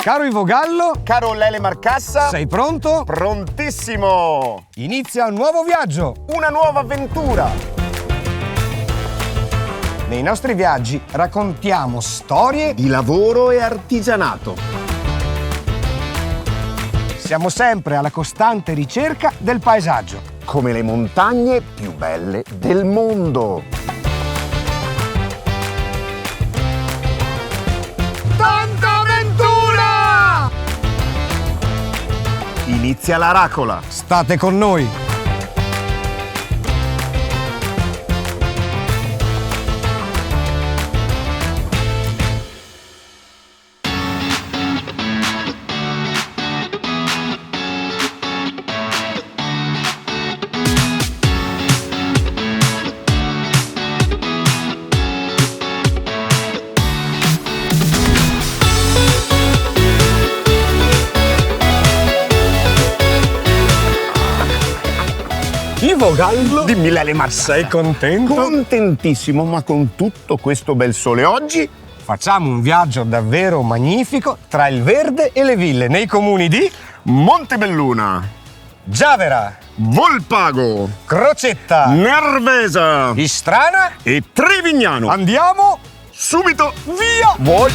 Caro Ivo Gallo, caro Lele Marcassa, sei pronto? Prontissimo! Inizia un nuovo viaggio! Una nuova avventura! Nei nostri viaggi raccontiamo storie di lavoro e artigianato. Siamo sempre alla costante ricerca del paesaggio. Come le montagne più belle del mondo. Tanta avventura! Inizia la racola. State con noi! Ivo Gallo, Dimmi Lele Marcassa. sei contento? Contentissimo, ma con tutto questo bel sole oggi Facciamo un viaggio davvero magnifico tra il verde e le ville nei comuni di Montebelluna, Giavera, Volpago, Crocetta, Nervesa Istrana. e Trevignano. Andiamo Subito via! voi.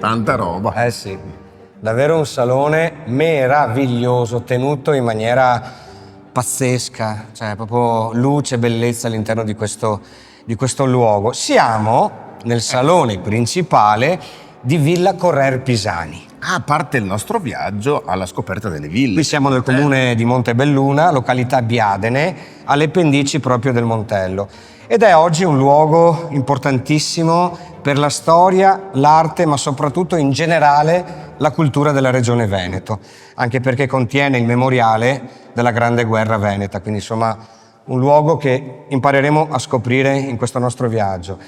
Tanta roba. Eh sì, davvero un salone meraviglioso, tenuto in maniera pazzesca, cioè proprio luce e bellezza all'interno di questo luogo. Siamo nel salone principale di Villa Correr Pisani. A parte il nostro viaggio alla scoperta delle ville. Qui siamo nel comune di Montebelluna, località Biadene, alle pendici proprio del Montello. Ed è oggi un luogo importantissimo per la storia, l'arte, ma soprattutto in generale la cultura della regione Veneto, anche perché contiene il memoriale della Grande Guerra Veneta, quindi insomma un luogo che impareremo a scoprire in questo nostro viaggio.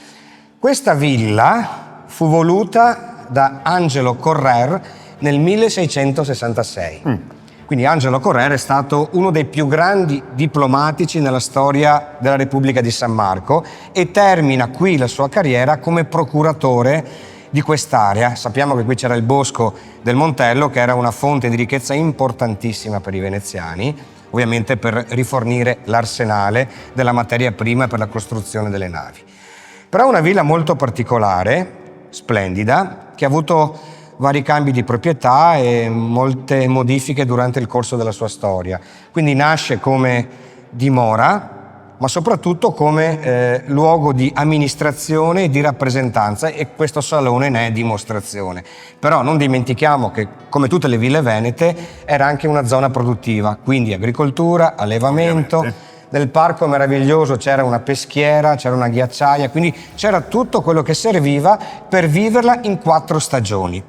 Questa villa fu voluta da Angelo Correr nel 1666. Quindi Angelo Correr è stato uno dei più grandi diplomatici nella storia della Repubblica di San Marco e termina qui la sua carriera come procuratore di quest'area. Sappiamo che qui c'era il bosco del Montello, che era una fonte di ricchezza importantissima per i veneziani, ovviamente per rifornire l'arsenale della materia prima per la costruzione delle navi. Però è una villa molto particolare, splendida, che ha avuto vari cambi di proprietà e molte modifiche durante il corso della sua storia. Quindi nasce come dimora, ma soprattutto come luogo di amministrazione e di rappresentanza, e questo salone ne è dimostrazione. Però non dimentichiamo che, come tutte le ville venete, era anche una zona produttiva, quindi agricoltura, allevamento, del parco meraviglioso c'era una peschiera, c'era una ghiacciaia, quindi c'era tutto quello che serviva per viverla in 4 stagioni.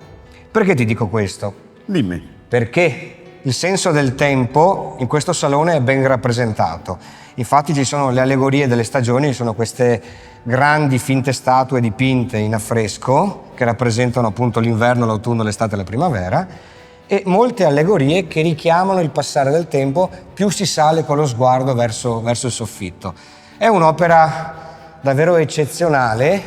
Perché ti dico questo? Dimmi. Perché il senso del tempo in questo salone è ben rappresentato. Infatti ci sono le allegorie delle stagioni, ci sono queste grandi finte statue dipinte in affresco che rappresentano appunto l'inverno, l'autunno, l'estate e la primavera, e molte allegorie che richiamano il passare del tempo più si sale con lo sguardo verso il soffitto. È un'opera davvero eccezionale,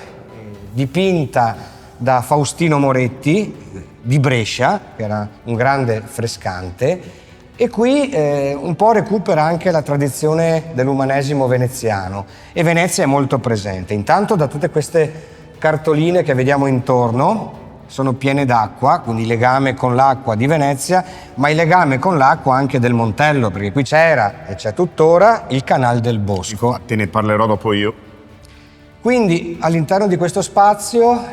dipinta da Faustino Moretti di Brescia, che era un grande frescante, e qui un po' recupera anche la tradizione dell'umanesimo veneziano, e Venezia è molto presente. Intanto da tutte queste cartoline che vediamo intorno, sono piene d'acqua, quindi legame con l'acqua di Venezia, ma il legame con l'acqua anche del Montello, perché qui c'era e c'è tuttora il Canal del Bosco. Infatti ne parlerò dopo io. Quindi all'interno di questo spazio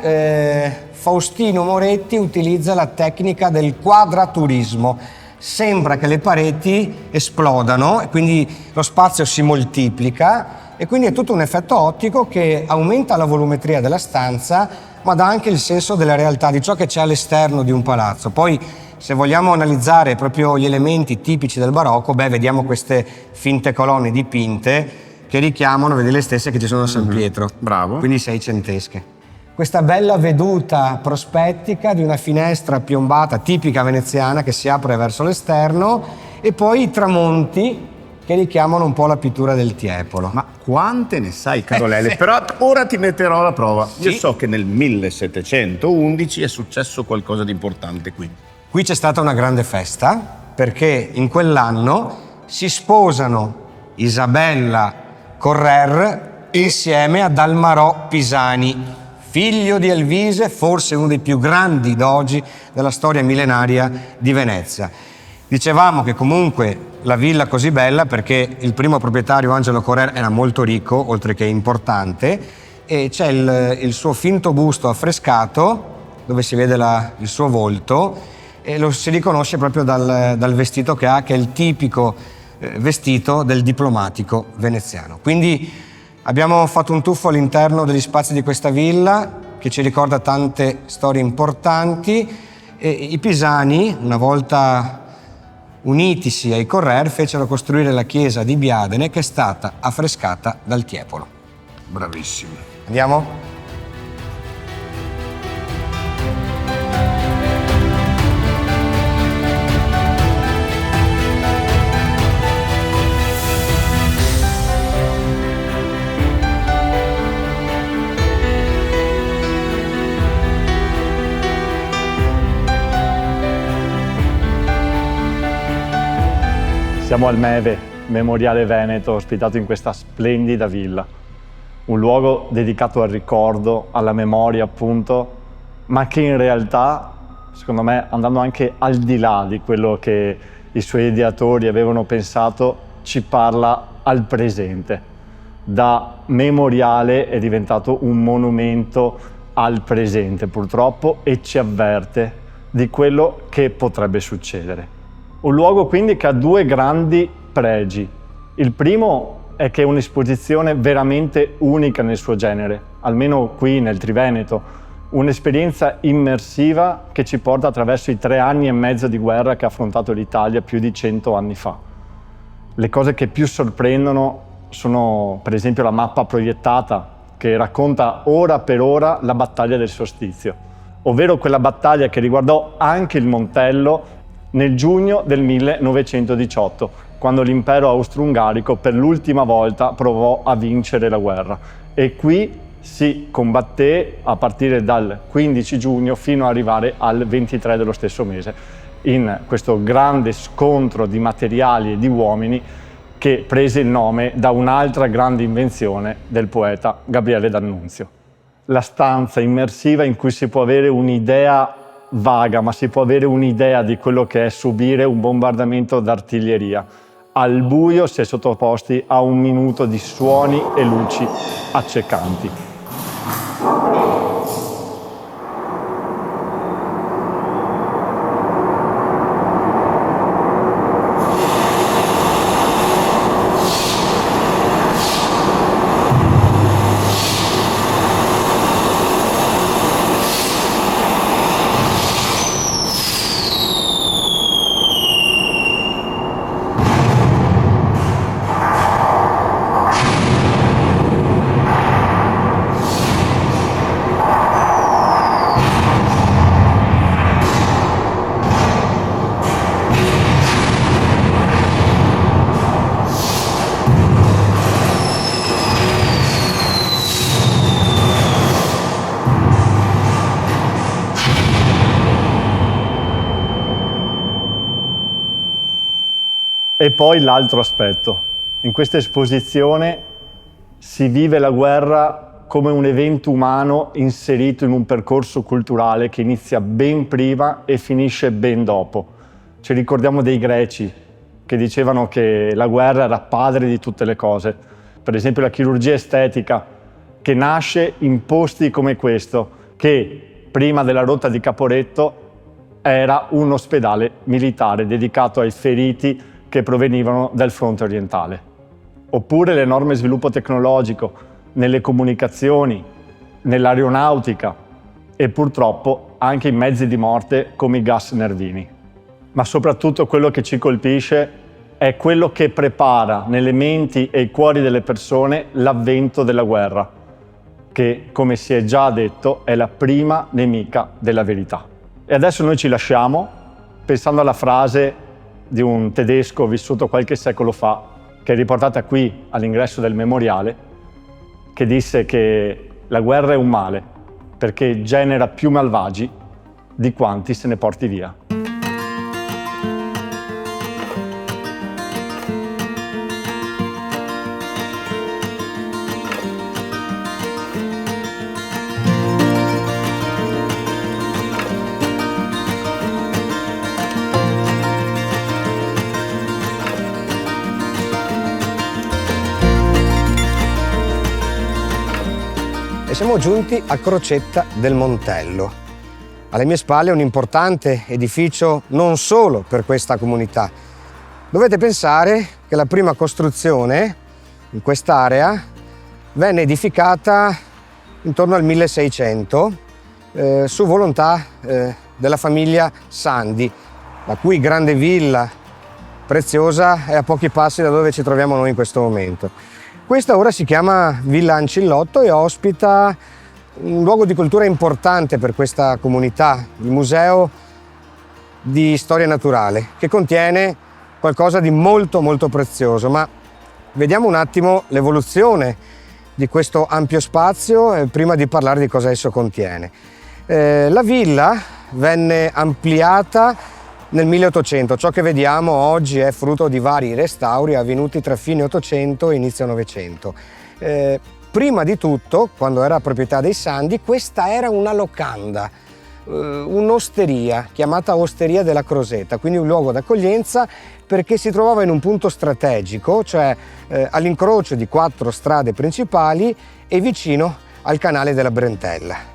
Faustino Moretti utilizza la tecnica del quadraturismo. Sembra che le pareti esplodano e quindi lo spazio si moltiplica, e quindi è tutto un effetto ottico che aumenta la volumetria della stanza, ma dà anche il senso della realtà, di ciò che c'è all'esterno di un palazzo. Poi, se vogliamo analizzare proprio gli elementi tipici del barocco, vediamo queste finte colonne dipinte che richiamano, vedi, le stesse che ci sono a San Pietro. Bravo. Quindi seicentesche. Questa bella veduta prospettica di una finestra piombata tipica veneziana che si apre verso l'esterno, e poi i tramonti che richiamano un po' la pittura del Tiepolo. Ma quante ne sai, Carolele? Però ora ti metterò alla prova. Io so che nel 1711 è successo qualcosa di importante qui. Qui c'è stata una grande festa, perché in quell'anno si sposano Isabella Correr insieme a Dalmarò Pisani, figlio di Elvise, forse uno dei più grandi dogi della storia millenaria di Venezia. Dicevamo che comunque la villa così bella perché il primo proprietario, Angelo Correr, era molto ricco, oltre che importante, e c'è il suo finto busto affrescato dove si vede il suo volto, e lo si riconosce proprio dal vestito che ha, che è il tipico vestito del diplomatico veneziano. Quindi abbiamo fatto un tuffo all'interno degli spazi di questa villa che ci ricorda tante storie importanti, e i Pisani, una volta unitisi ai Correr, fecero costruire la chiesa di Biadene, che è stata affrescata dal Tiepolo. Bravissimi. Andiamo? Siamo al MEVE, Memoriale Veneto, ospitato in questa splendida villa. Un luogo dedicato al ricordo, alla memoria appunto, ma che in realtà, secondo me, andando anche al di là di quello che i suoi ideatori avevano pensato, ci parla al presente. Da memoriale è diventato un monumento al presente, purtroppo, e ci avverte di quello che potrebbe succedere. Un luogo quindi che ha 2 grandi pregi. Il primo è che è un'esposizione veramente unica nel suo genere, almeno qui nel Triveneto, un'esperienza immersiva che ci porta attraverso i 3 anni e mezzo di guerra che ha affrontato l'Italia più di 100 anni fa. Le cose che più sorprendono sono per esempio la mappa proiettata che racconta ora per ora la battaglia del Solstizio, ovvero quella battaglia che riguardò anche il Montello nel giugno del 1918, quando l'impero austro-ungarico per l'ultima volta provò a vincere la guerra. E qui si combatté a partire dal 15 giugno fino ad arrivare al 23 dello stesso mese, in questo grande scontro di materiali e di uomini che prese il nome da un'altra grande invenzione del poeta Gabriele D'Annunzio. La stanza immersiva in cui si può avere un'idea vaga, ma si può avere un'idea di quello che è subire un bombardamento d'artiglieria. Al buio si è sottoposti a 1 minuto di suoni e luci accecanti. E poi l'altro aspetto. In questa esposizione si vive la guerra come un evento umano inserito in un percorso culturale che inizia ben prima e finisce ben dopo. Ci ricordiamo dei greci che dicevano che la guerra era padre di tutte le cose. Per esempio la chirurgia estetica, che nasce in posti come questo, che prima della rotta di Caporetto era un ospedale militare dedicato ai feriti che provenivano dal fronte orientale. Oppure l'enorme sviluppo tecnologico nelle comunicazioni, nell'aeronautica e purtroppo anche in mezzi di morte come i gas nervini. Ma soprattutto quello che ci colpisce è quello che prepara nelle menti e i cuori delle persone l'avvento della guerra, che, come si è già detto, è la prima nemica della verità. E adesso noi ci lasciamo pensando alla frase di un tedesco vissuto qualche secolo fa, che è riportata qui all'ingresso del memoriale, che disse che la guerra è un male perché genera più malvagi di quanti se ne porti via. E siamo giunti a Crocetta del Montello. Alle mie spalle un importante edificio non solo per questa comunità. Dovete pensare che la prima costruzione in quest'area venne edificata intorno al 1600 su volontà della famiglia Sandi, la cui grande villa preziosa è a pochi passi da dove ci troviamo noi in questo momento. Questa ora si chiama Villa Ancillotto e ospita un luogo di cultura importante per questa comunità, il Museo di Storia Naturale, che contiene qualcosa di molto molto prezioso. Ma vediamo un attimo l'evoluzione di questo ampio spazio prima di parlare di cosa esso contiene. La villa venne ampliata nel 1800, ciò che vediamo oggi è frutto di vari restauri avvenuti tra fine 800 e inizio 900. Prima di tutto, quando era proprietà dei Sandi, questa era una locanda, un'osteria chiamata Osteria della Croseta, quindi un luogo d'accoglienza perché si trovava in un punto strategico, cioè all'incrocio di 4 strade principali e vicino al canale della Brentella.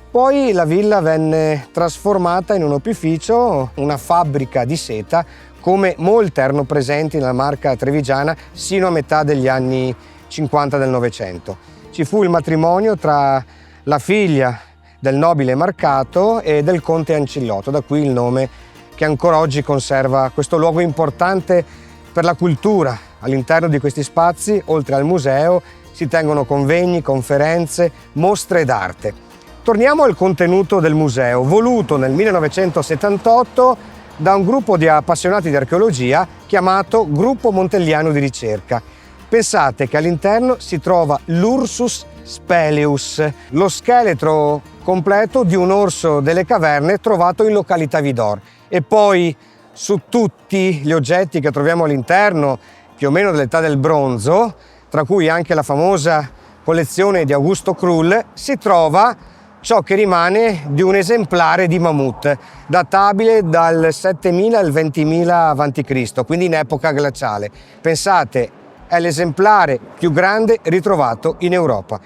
Poi la villa venne trasformata in un opificio, una fabbrica di seta, come molte erano presenti nella Marca trevigiana sino a metà degli anni 50 del Novecento. Ci fu il matrimonio tra la figlia del nobile Marcato e del conte Ancillotto, da qui il nome che ancora oggi conserva questo luogo importante per la cultura. All'interno di questi spazi, oltre al museo, si tengono convegni, conferenze, mostre d'arte. Torniamo al contenuto del museo, voluto nel 1978 da un gruppo di appassionati di archeologia chiamato Gruppo Montelliano di Ricerca. Pensate che all'interno si trova l'Ursus speleus, lo scheletro completo di un orso delle caverne trovato in località Vidor. E poi su tutti gli oggetti che troviamo all'interno, più o meno dell'età del bronzo, tra cui anche la famosa collezione di Augusto Krull, si trova ciò che rimane di un esemplare di mammut, databile dal 7000 al 20.000 a.C., quindi in epoca glaciale. Pensate, è l'esemplare più grande ritrovato in Europa.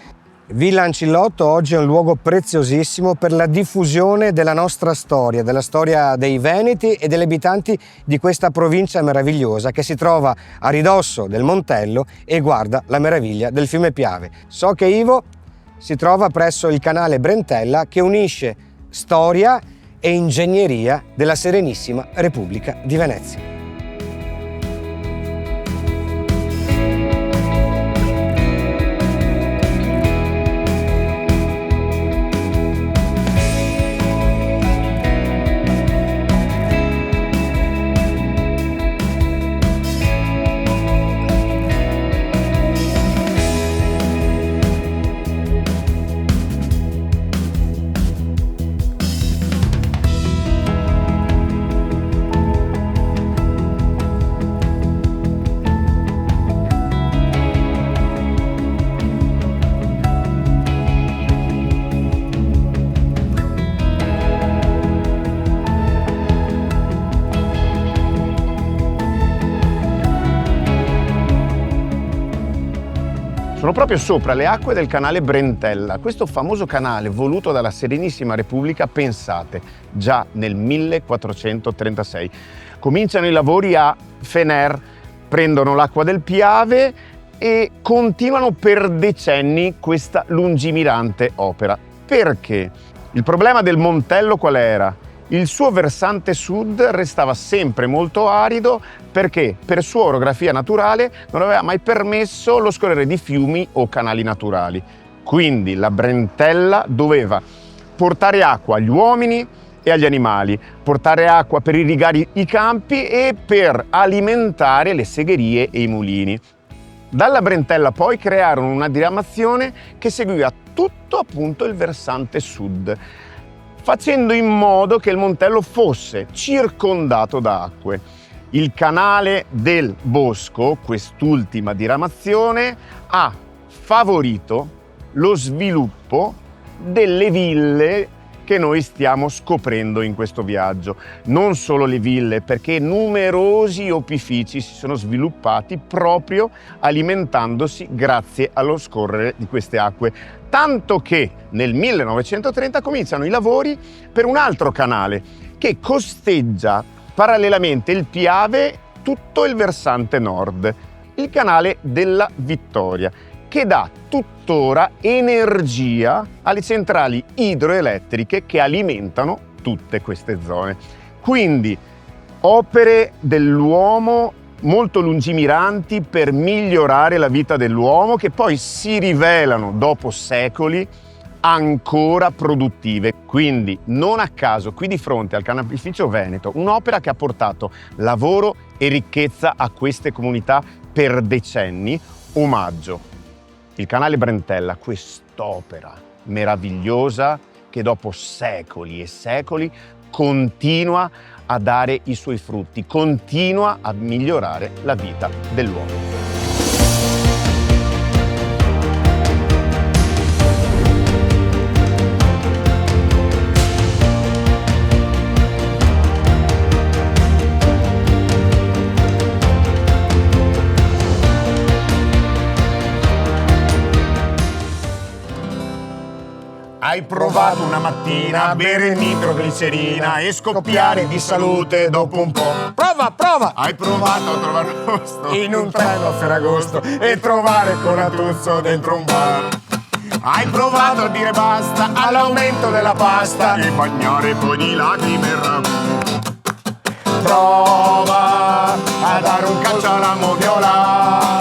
Villa Ancillotto oggi è un luogo preziosissimo per la diffusione della nostra storia, della storia dei Veneti e degli abitanti di questa provincia meravigliosa che si trova a ridosso del Montello e guarda la meraviglia del fiume Piave. So che Ivo si trova presso il canale Brentella che unisce storia e ingegneria della Serenissima Repubblica di Venezia. Sono proprio sopra le acque del canale Brentella, questo famoso canale voluto dalla Serenissima Repubblica, pensate, già nel 1436. Cominciano i lavori a Fener, prendono l'acqua del Piave e continuano per decenni questa lungimirante opera. Perché? Il problema del Montello qual era? Il suo versante sud restava sempre molto arido perché per sua orografia naturale non aveva mai permesso lo scorrere di fiumi o canali naturali. Quindi la Brentella doveva portare acqua agli uomini e agli animali, portare acqua per irrigare i campi e per alimentare le segherie e i mulini. Dalla Brentella poi crearono una diramazione che seguiva tutto appunto il versante sud, facendo in modo che il Montello fosse circondato da acque. Il canale del Bosco, quest'ultima diramazione, ha favorito lo sviluppo delle ville che noi stiamo scoprendo in questo viaggio. Non solo le ville, perché numerosi opifici si sono sviluppati proprio alimentandosi grazie allo scorrere di queste acque. Tanto che nel 1930 cominciano i lavori per un altro canale che costeggia parallelamente il Piave tutto il versante nord, il canale della Vittoria, che dà tuttora energia alle centrali idroelettriche che alimentano tutte queste zone. Quindi opere dell'uomo molto lungimiranti per migliorare la vita dell'uomo, che poi si rivelano dopo secoli ancora produttive. Quindi non a caso qui di fronte al canalificio Veneto, un'opera che ha portato lavoro e ricchezza a queste comunità per decenni, omaggio il canale Brentella, quest'opera meravigliosa che dopo secoli e secoli continua a dare i suoi frutti, continua a migliorare la vita dell'uomo. Hai provato una mattina a bere nitroglicerina e scoppiare di salute dopo un po'. Prova! Hai provato a trovare posto In un treno a Ferragosto e trovare Conatuzzo dentro un bar. Hai provato a dire basta all'aumento della pasta e bagnare poi di lacrime il ragù. Prova a dare un calcio alla moviola.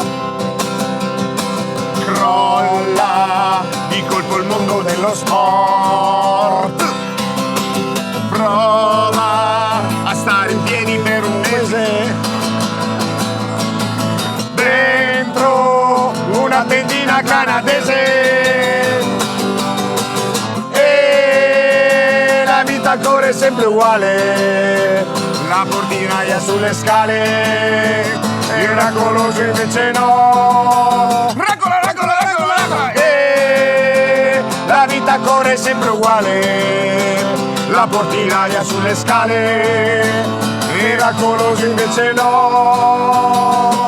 Crolla di colpo il mondo dello sport. Prova a stare in piedi per un mese dentro una tendina canadese e la vita corre sempre uguale. La portinaia sulle scale, il racoloso invece no. Racola! E la vita corre sempre uguale. La portinaia sulle scale, il racoloso invece no.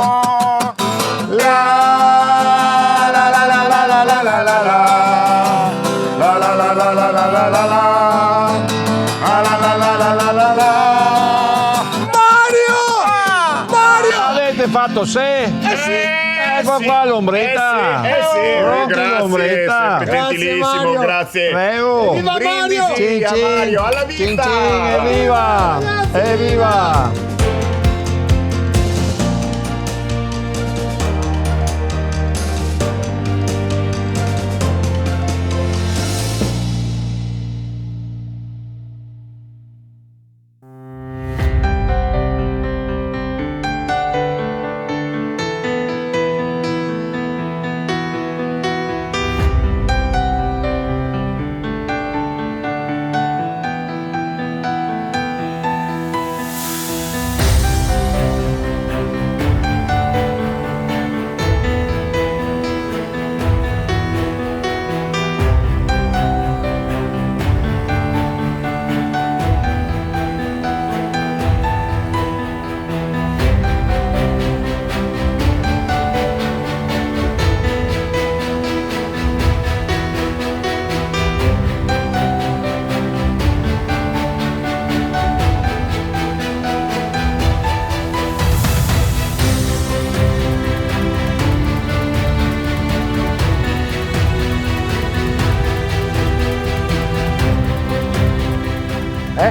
Mario! Avete fatto se? Ecco qua l'ombretta. Pronti Grazie, l'ombretta. sempre gentilissimo, Mario. grazie. Prego. Viva Mario! Brindisi a Mario, alla vita! Cin cin, evviva! Evviva!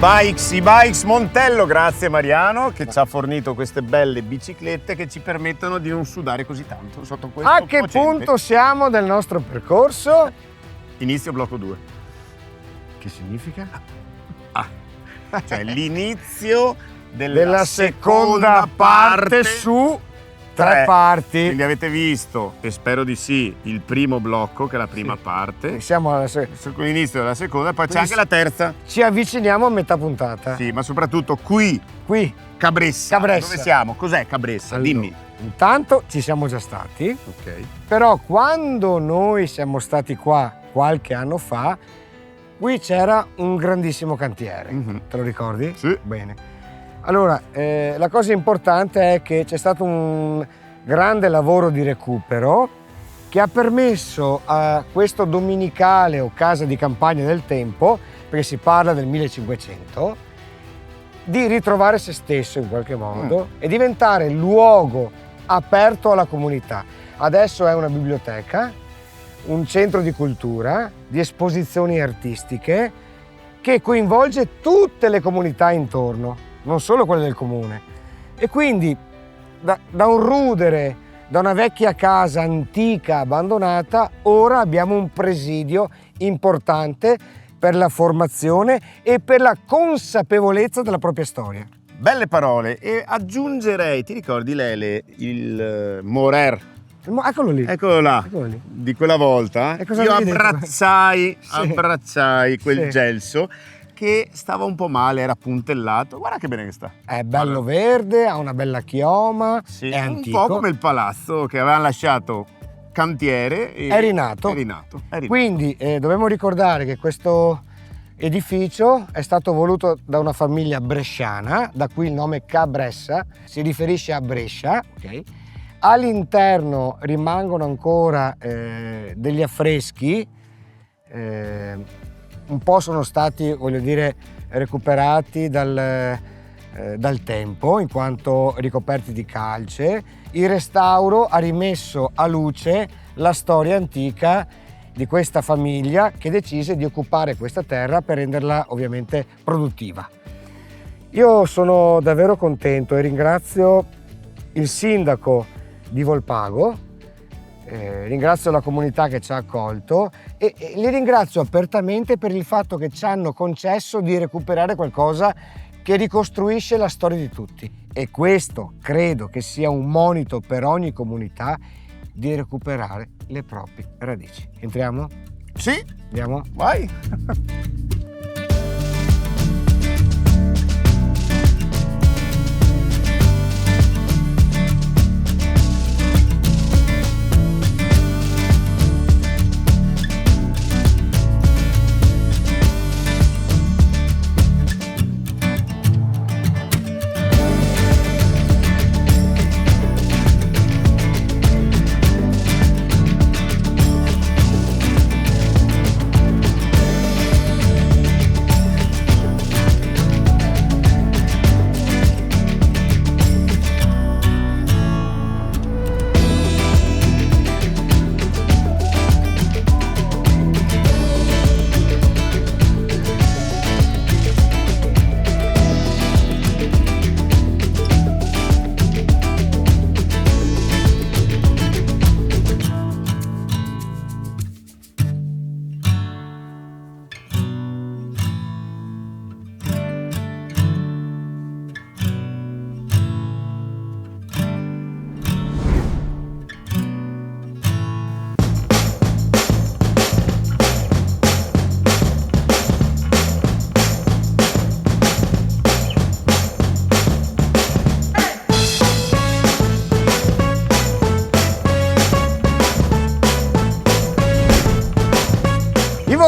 E-Bikes Montello, grazie Mariano che ci ha fornito queste belle biciclette che ci permettono di non sudare così tanto sotto questo A che cocente. punto siamo del nostro percorso? Inizio blocco 2. Che significa? Cioè l'inizio della seconda parte su 3 parti. Quindi avete visto, e spero di sì, il primo blocco, che è la prima parte. Siamo Con l'inizio della seconda, poi c'è Quindi anche la terza. ci avviciniamo a metà puntata. Sì, ma soprattutto qui, Qui, Cabressa. Cabressa. Dove siamo? Cos'è Cabressa? allora, Dimmi. intanto ci siamo già stati, Ok. però quando noi siamo stati qua qualche anno fa, qui c'era un grandissimo cantiere. Mhm. Te lo ricordi? Sì. Bene. Allora, la cosa importante è che c'è stato un grande lavoro di recupero che ha permesso a questo dominicale o casa di campagna del tempo, perché si parla del 1500, di ritrovare se stesso in qualche modo e diventare luogo aperto alla comunità. Adesso è una biblioteca, un centro di cultura, di esposizioni artistiche che coinvolge tutte le comunità intorno, non solo quelle del comune. E quindi da un rudere, da una vecchia casa antica abbandonata, ora abbiamo un presidio importante per la formazione e per la consapevolezza della propria storia. Belle parole. E aggiungerei, ti ricordi Lele, il Morer? Eccolo lì. Eccolo là. Eccolo lì. Di quella volta E cosa io avevi detto? abbracciai quel Sì. gelso che stava un po' male, era puntellato. Guarda che bene che sta. È bello verde, ha una bella chioma, Sì, è un antico. po' come il palazzo che avevano lasciato cantiere e È rinato. È rinato. Quindi dobbiamo ricordare che questo edificio è stato voluto da una famiglia bresciana, da cui il nome Cabressa, si riferisce a Brescia. Ok? All'interno rimangono ancora degli affreschi, un po' sono stati, voglio dire, recuperati dal tempo in quanto ricoperti di calce. Il restauro ha rimesso a luce la storia antica di questa famiglia che decise di occupare questa terra per renderla ovviamente produttiva. Io sono davvero contento e ringrazio il sindaco di Volpago, ringrazio la comunità che ci ha accolto e li ringrazio apertamente per il fatto che ci hanno concesso di recuperare qualcosa che ricostruisce la storia di tutti. E questo credo che sia un monito per ogni comunità di recuperare le proprie radici. Entriamo? Sì, Andiamo? vai.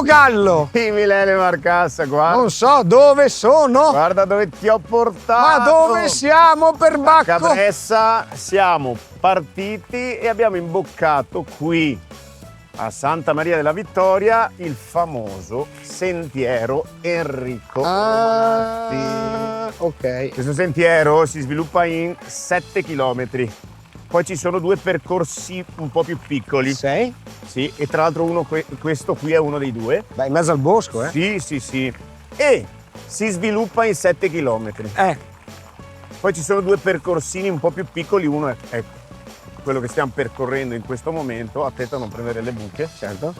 Gallo! Milene Marcassa, guarda. Non so dove sono, Guarda dove ti ho portato. ma dove siamo per Bacco? Cabressa, siamo partiti e abbiamo imboccato qui a Santa Maria della Vittoria il famoso sentiero Enrico Romanatti. Ok. Questo sentiero si sviluppa in 7 chilometri. Poi ci sono 2 percorsi un po' più piccoli. Sei? Sì, e tra l'altro questo qui è uno dei 2. Beh, in mezzo al bosco, eh? Sì, sì, sì. E si sviluppa in 7 chilometri. Poi ci sono 2 percorsini un po' più piccoli, uno è quello che stiamo percorrendo in questo momento, attento a non prendere le buche, certo,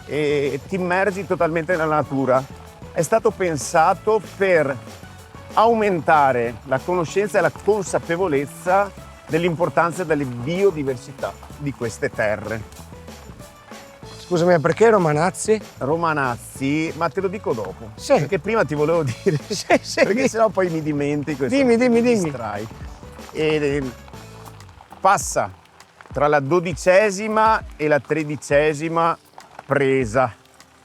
e ti immergi totalmente nella natura. È stato pensato per aumentare la conoscenza e la consapevolezza dell'importanza delle biodiversità di queste terre. Scusami, perché Romanazzi? Romanazzi, ma te lo dico dopo. Sì. Perché prima ti volevo dire, Sì, perché sennò poi mi dimentico. Dimmi. Distrai. E passa tra la 12ª e la 13ª presa.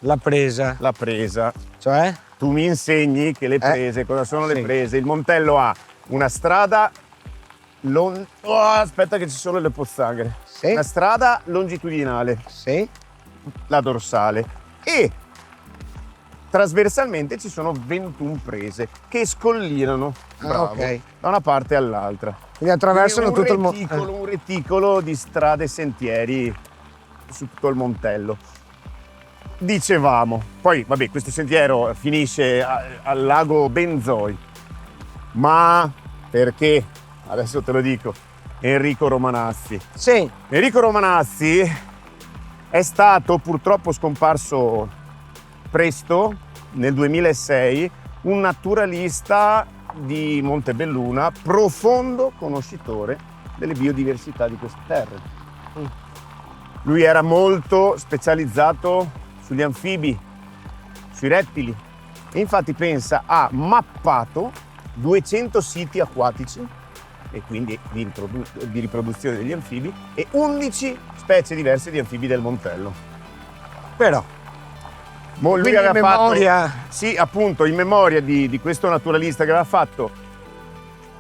La presa. La presa. Cioè? Tu mi insegni che le prese, cosa sono le Sì. prese? Il Montello ha una strada, aspetta che ci sono le pozzanghere. Sì. Una strada longitudinale, Sì. la dorsale, e trasversalmente ci sono 21 prese che scollinano, bravo, ok. da una parte all'altra. Quindi attraversano Quindi tutto il mondo. un reticolo di strade e sentieri su tutto il Montello. Dicevamo, poi vabbè, questo sentiero finisce al lago Benzoi, ma perché? Adesso te lo dico, Enrico Romanazzi. Sì. Enrico Romanazzi è stato purtroppo scomparso presto, nel 2006, un naturalista di Montebelluna, profondo conoscitore delle biodiversità di queste terre. Lui era molto specializzato sugli anfibi, sui rettili, e infatti pensa, ha mappato 200 siti acquatici e quindi di riproduzione degli anfibi e 11 specie diverse di anfibi del Montello. Però. Lui Quindi aveva in memoria. fatto, sì, appunto, in memoria di questo naturalista che aveva fatto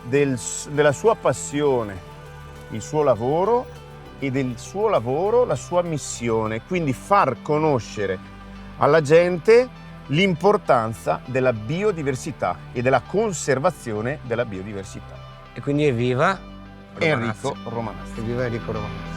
della sua passione il suo lavoro e del suo lavoro la sua missione, quindi far conoscere alla gente l'importanza della biodiversità e della conservazione della biodiversità. E quindi evviva Enrico Romanazzi. Evviva Enrico Romanazzi.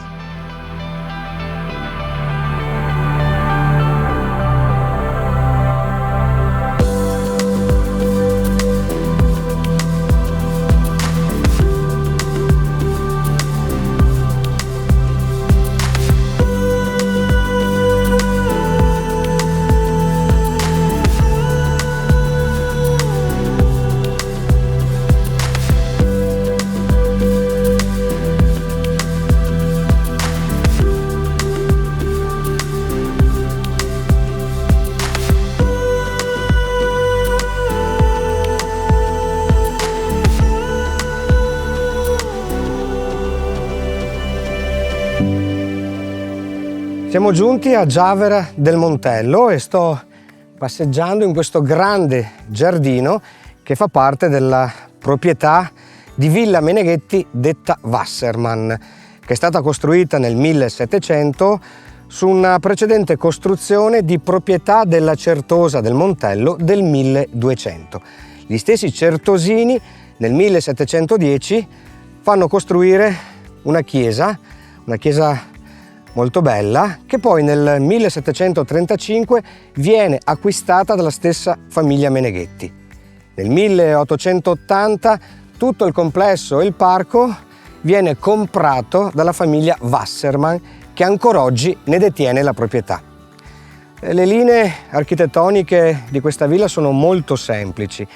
Siamo giunti a Giavera del Montello e sto passeggiando in questo grande giardino che fa parte della proprietà di Villa Meneghetti detta Wassermann, che è stata costruita nel 1700 su una precedente costruzione di proprietà della Certosa del Montello del 1200. Gli stessi certosini nel 1710 fanno costruire una chiesa molto bella, che poi nel 1735 viene acquistata dalla stessa famiglia Meneghetti. Nel 1880 tutto il complesso e il parco viene comprato dalla famiglia Wassermann, che ancora oggi ne detiene la proprietà. Le linee architettoniche di questa villa sono molto semplici.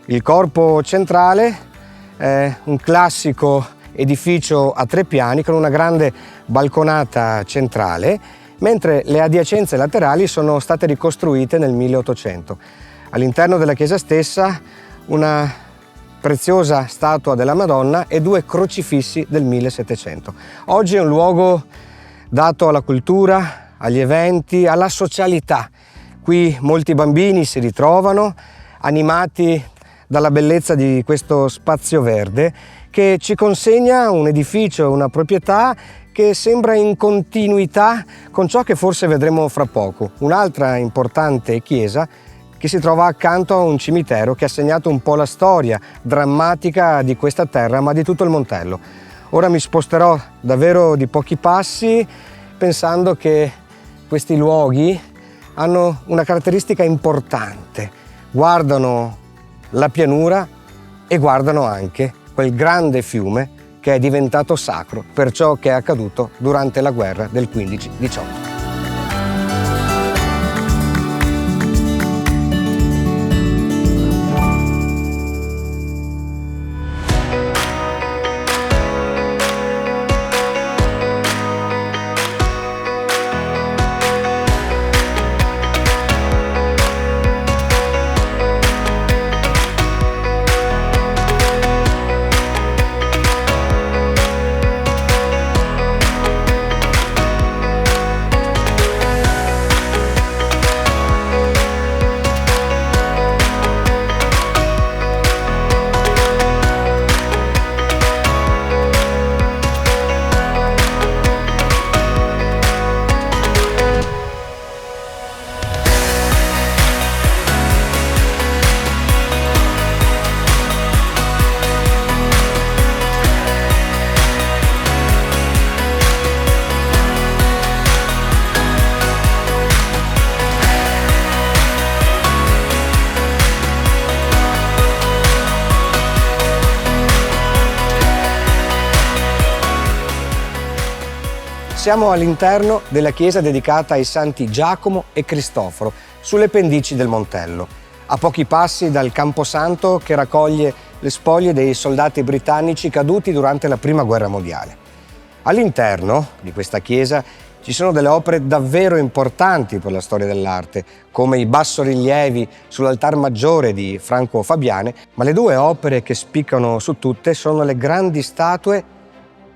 Il corpo centrale è un classico edificio a 3 piani con una grande balconata centrale, mentre le adiacenze laterali sono state ricostruite nel 1800. All'interno della chiesa stessa una preziosa statua della Madonna e 2 crocifissi del 1700. Oggi è un luogo dato alla cultura, agli eventi, alla socialità. Qui molti bambini si ritrovano, animati dalla bellezza di questo spazio verde che ci consegna un edificio, una proprietà che sembra in continuità con ciò che forse vedremo fra poco. Un'altra importante chiesa che si trova accanto a un cimitero che ha segnato un po' la storia drammatica di questa terra, ma di tutto il Montello. Ora mi sposterò davvero di pochi passi, pensando che questi luoghi hanno una caratteristica importante. Guardano la pianura e guardano anche quel grande fiume che è diventato sacro per ciò che è accaduto durante la guerra del 15-18. Siamo all'interno della chiesa dedicata ai santi Giacomo e Cristoforo, sulle pendici del Montello, a pochi passi dal Camposanto che raccoglie le spoglie dei soldati britannici caduti durante la Prima Guerra Mondiale. All'interno di questa chiesa ci sono delle opere davvero importanti per la storia dell'arte, come i bassorilievi sull'altar maggiore di Franco Fabiane, ma le due opere che spiccano su tutte sono le grandi statue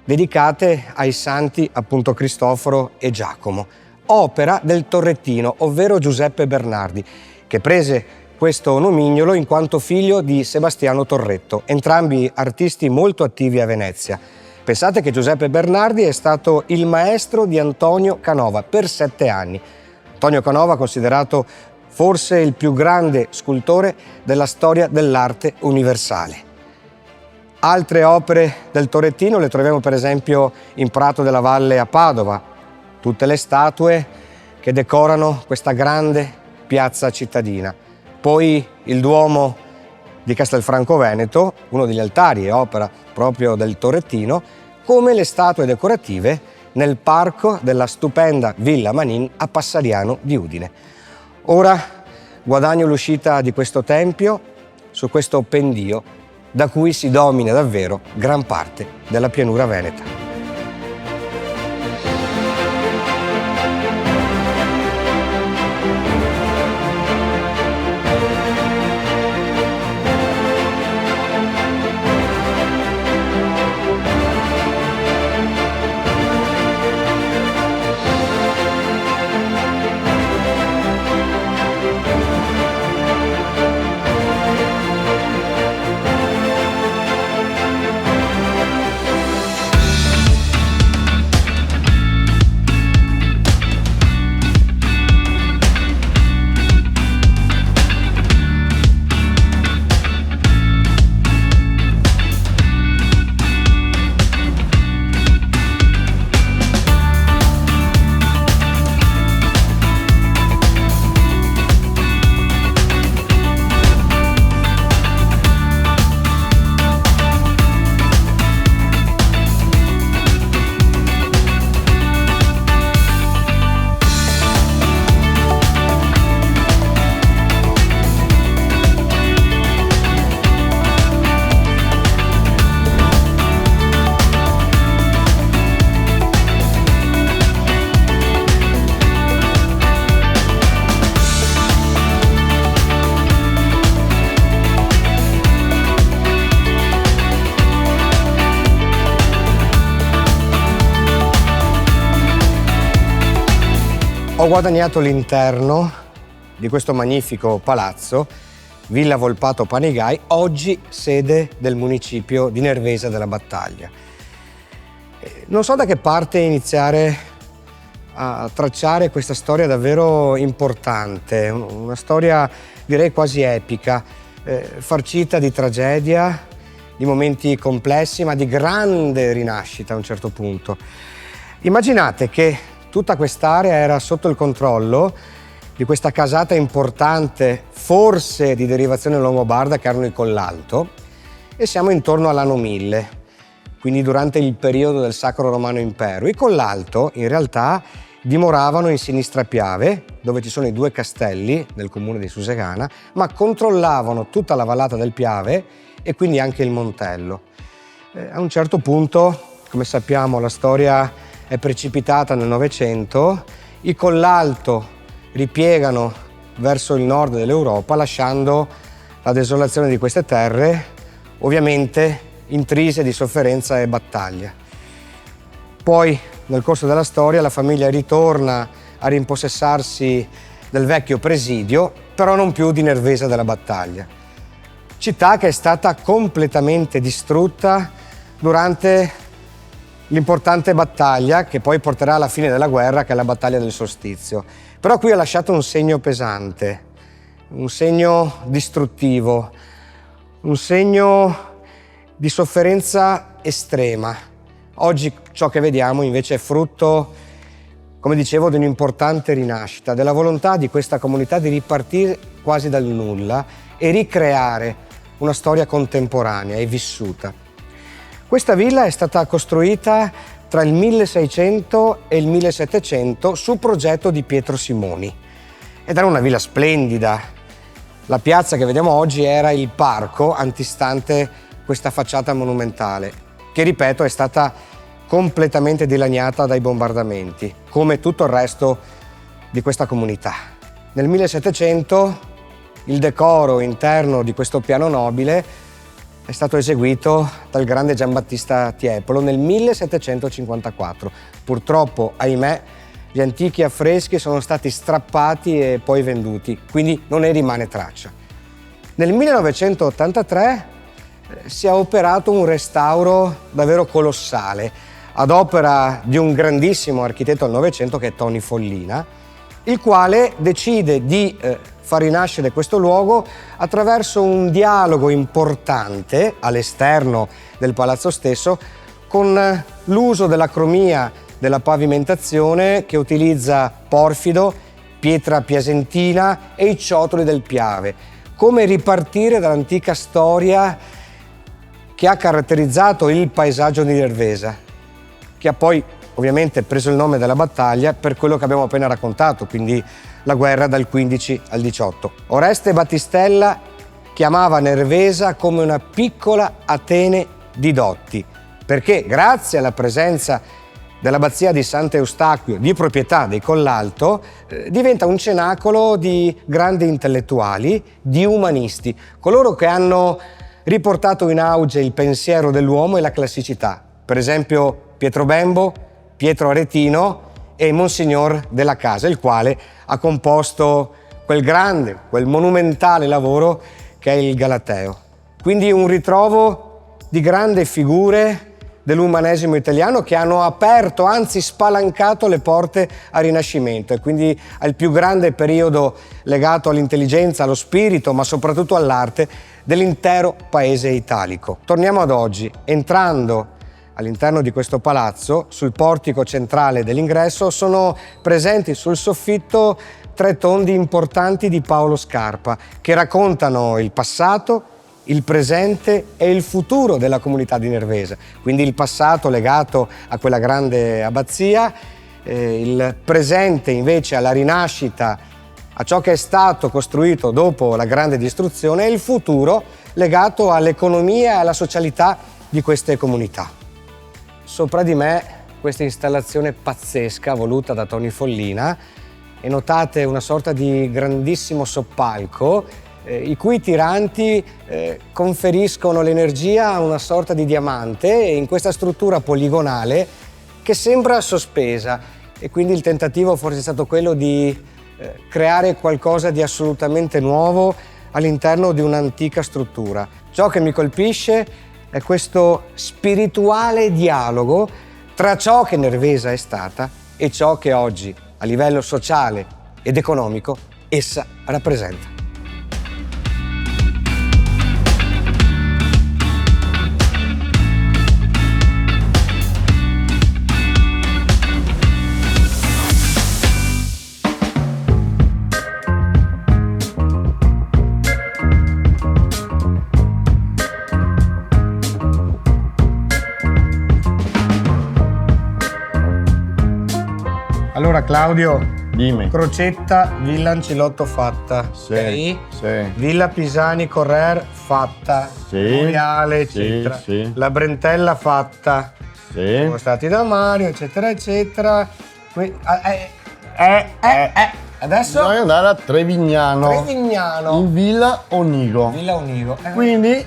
dedicate ai santi appunto Cristoforo e Giacomo, opera del torrettino, ovvero Giuseppe Bernardi, che prese questo nomignolo in quanto figlio di Sebastiano Torretto, entrambi artisti molto attivi a Venezia. Pensate che Giuseppe Bernardi è stato il maestro di Antonio Canova per 7 anni. Antonio Canova considerato forse il più grande scultore della storia dell'arte universale. Altre opere del Torrettino le troviamo per esempio in Prato della Valle a Padova, tutte le statue che decorano questa grande piazza cittadina. Poi il Duomo di Castelfranco Veneto, uno degli altari, è opera proprio del Torrettino, come le statue decorative nel parco della stupenda Villa Manin a Passariano di Udine. Ora guadagno l'uscita di questo tempio su questo pendio da cui si domina davvero gran parte della pianura veneta. Ho guadagnato l'interno di questo magnifico palazzo, Villa Volpato Panigai, oggi sede del municipio di Nervesa della Battaglia. Non so da che parte iniziare a tracciare questa storia davvero importante, una storia direi quasi epica, farcita di tragedia, di momenti complessi, ma di grande rinascita a un certo punto. Immaginate che tutta quest'area era sotto il controllo di questa casata importante, forse di derivazione longobarda, che erano i Collalto, e siamo intorno all'anno 1000, quindi durante il periodo del Sacro Romano Impero. I Collalto in realtà dimoravano in Sinistra Piave, dove ci sono i due castelli nel comune di Susegana, ma controllavano tutta la vallata del Piave e quindi anche il Montello. A un certo punto, come sappiamo, la storia è precipitata nel Novecento, i Collalto ripiegano verso il nord dell'Europa, lasciando la desolazione di queste terre, ovviamente intrise di sofferenza e battaglia. Poi, nel corso della storia, la famiglia ritorna a rimpossessarsi del vecchio presidio, però non più di Nervesa della Battaglia. Città che è stata completamente distrutta durante l'importante battaglia che poi porterà alla fine della guerra, che è la battaglia del Solstizio. Però qui ha lasciato un segno pesante, un segno distruttivo, un segno di sofferenza estrema. Oggi ciò che vediamo invece è frutto, come dicevo, di un'importante rinascita, della volontà di questa comunità di ripartire quasi dal nulla e ricreare una storia contemporanea e vissuta. Questa villa è stata costruita tra il 1600 e il 1700 su progetto di Pietro Simoni ed era una villa splendida. La piazza che vediamo oggi era il parco antistante questa facciata monumentale, che ripeto è stata completamente dilaniata dai bombardamenti, come tutto il resto di questa comunità. Nel 1700 il decoro interno di questo piano nobile è stato eseguito dal grande Giambattista Tiepolo nel 1754. Purtroppo, ahimè, gli antichi affreschi sono stati strappati e poi venduti, quindi non ne rimane traccia. Nel 1983 si è operato un restauro davvero colossale ad opera di un grandissimo architetto del Novecento che è Toni Follina, il quale decide di far rinascere questo luogo attraverso un dialogo importante all'esterno del palazzo stesso con l'uso della cromia della pavimentazione che utilizza porfido, pietra piasentina e i ciotoli del Piave. Come ripartire dall'antica storia che ha caratterizzato il paesaggio di Nervesa, che ha poi ovviamente preso il nome della battaglia per quello che abbiamo appena raccontato, quindi la guerra dal 15 al 18. Oreste Battistella chiamava Nervesa come una piccola Atene di dotti, perché grazie alla presenza dell'abbazia di Sant'Eustachio, di proprietà dei Collalto, diventa un cenacolo di grandi intellettuali, di umanisti, coloro che hanno riportato in auge il pensiero dell'uomo e la classicità. Per esempio Pietro Bembo, Pietro Aretino e Monsignor della Casa, il quale ha composto quel monumentale lavoro che è il Galateo. Quindi un ritrovo di grandi figure dell'umanesimo italiano che hanno aperto, anzi spalancato le porte al Rinascimento e quindi al più grande periodo legato all'intelligenza, allo spirito, ma soprattutto all'arte dell'intero paese italico. Torniamo ad oggi, entrando all'interno di questo palazzo, sul portico centrale dell'ingresso, sono presenti sul soffitto 3 tondi importanti di Paolo Scarpa che raccontano il passato, il presente e il futuro della comunità di Nervesa. Quindi il passato legato a quella grande abbazia, il presente invece alla rinascita, a ciò che è stato costruito dopo la grande distruzione, e il futuro legato all'economia e alla socialità di queste comunità. Sopra di me questa installazione pazzesca voluta da Toni Follina, e notate una sorta di grandissimo soppalco i cui tiranti conferiscono l'energia a una sorta di diamante in questa struttura poligonale che sembra sospesa, e quindi il tentativo forse è stato quello di creare qualcosa di assolutamente nuovo all'interno di un'antica struttura. Ciò che mi colpisce è questo spirituale dialogo tra ciò che Nervesa è stata e ciò che oggi, a livello sociale ed economico, essa rappresenta. Allora Claudio, Dimmi. Crocetta, Villa Ancilotto fatta. Sì, Ok? sì. Villa Pisani Correr fatta. Sì, Memoriale, sì, eccetera. sì. La Brentella fatta. Sì. Siamo stati da Mario, eccetera, eccetera. Adesso Bisogna andare a Trevignano. Trevignano. In Villa Onigo. Villa Unigo. Quindi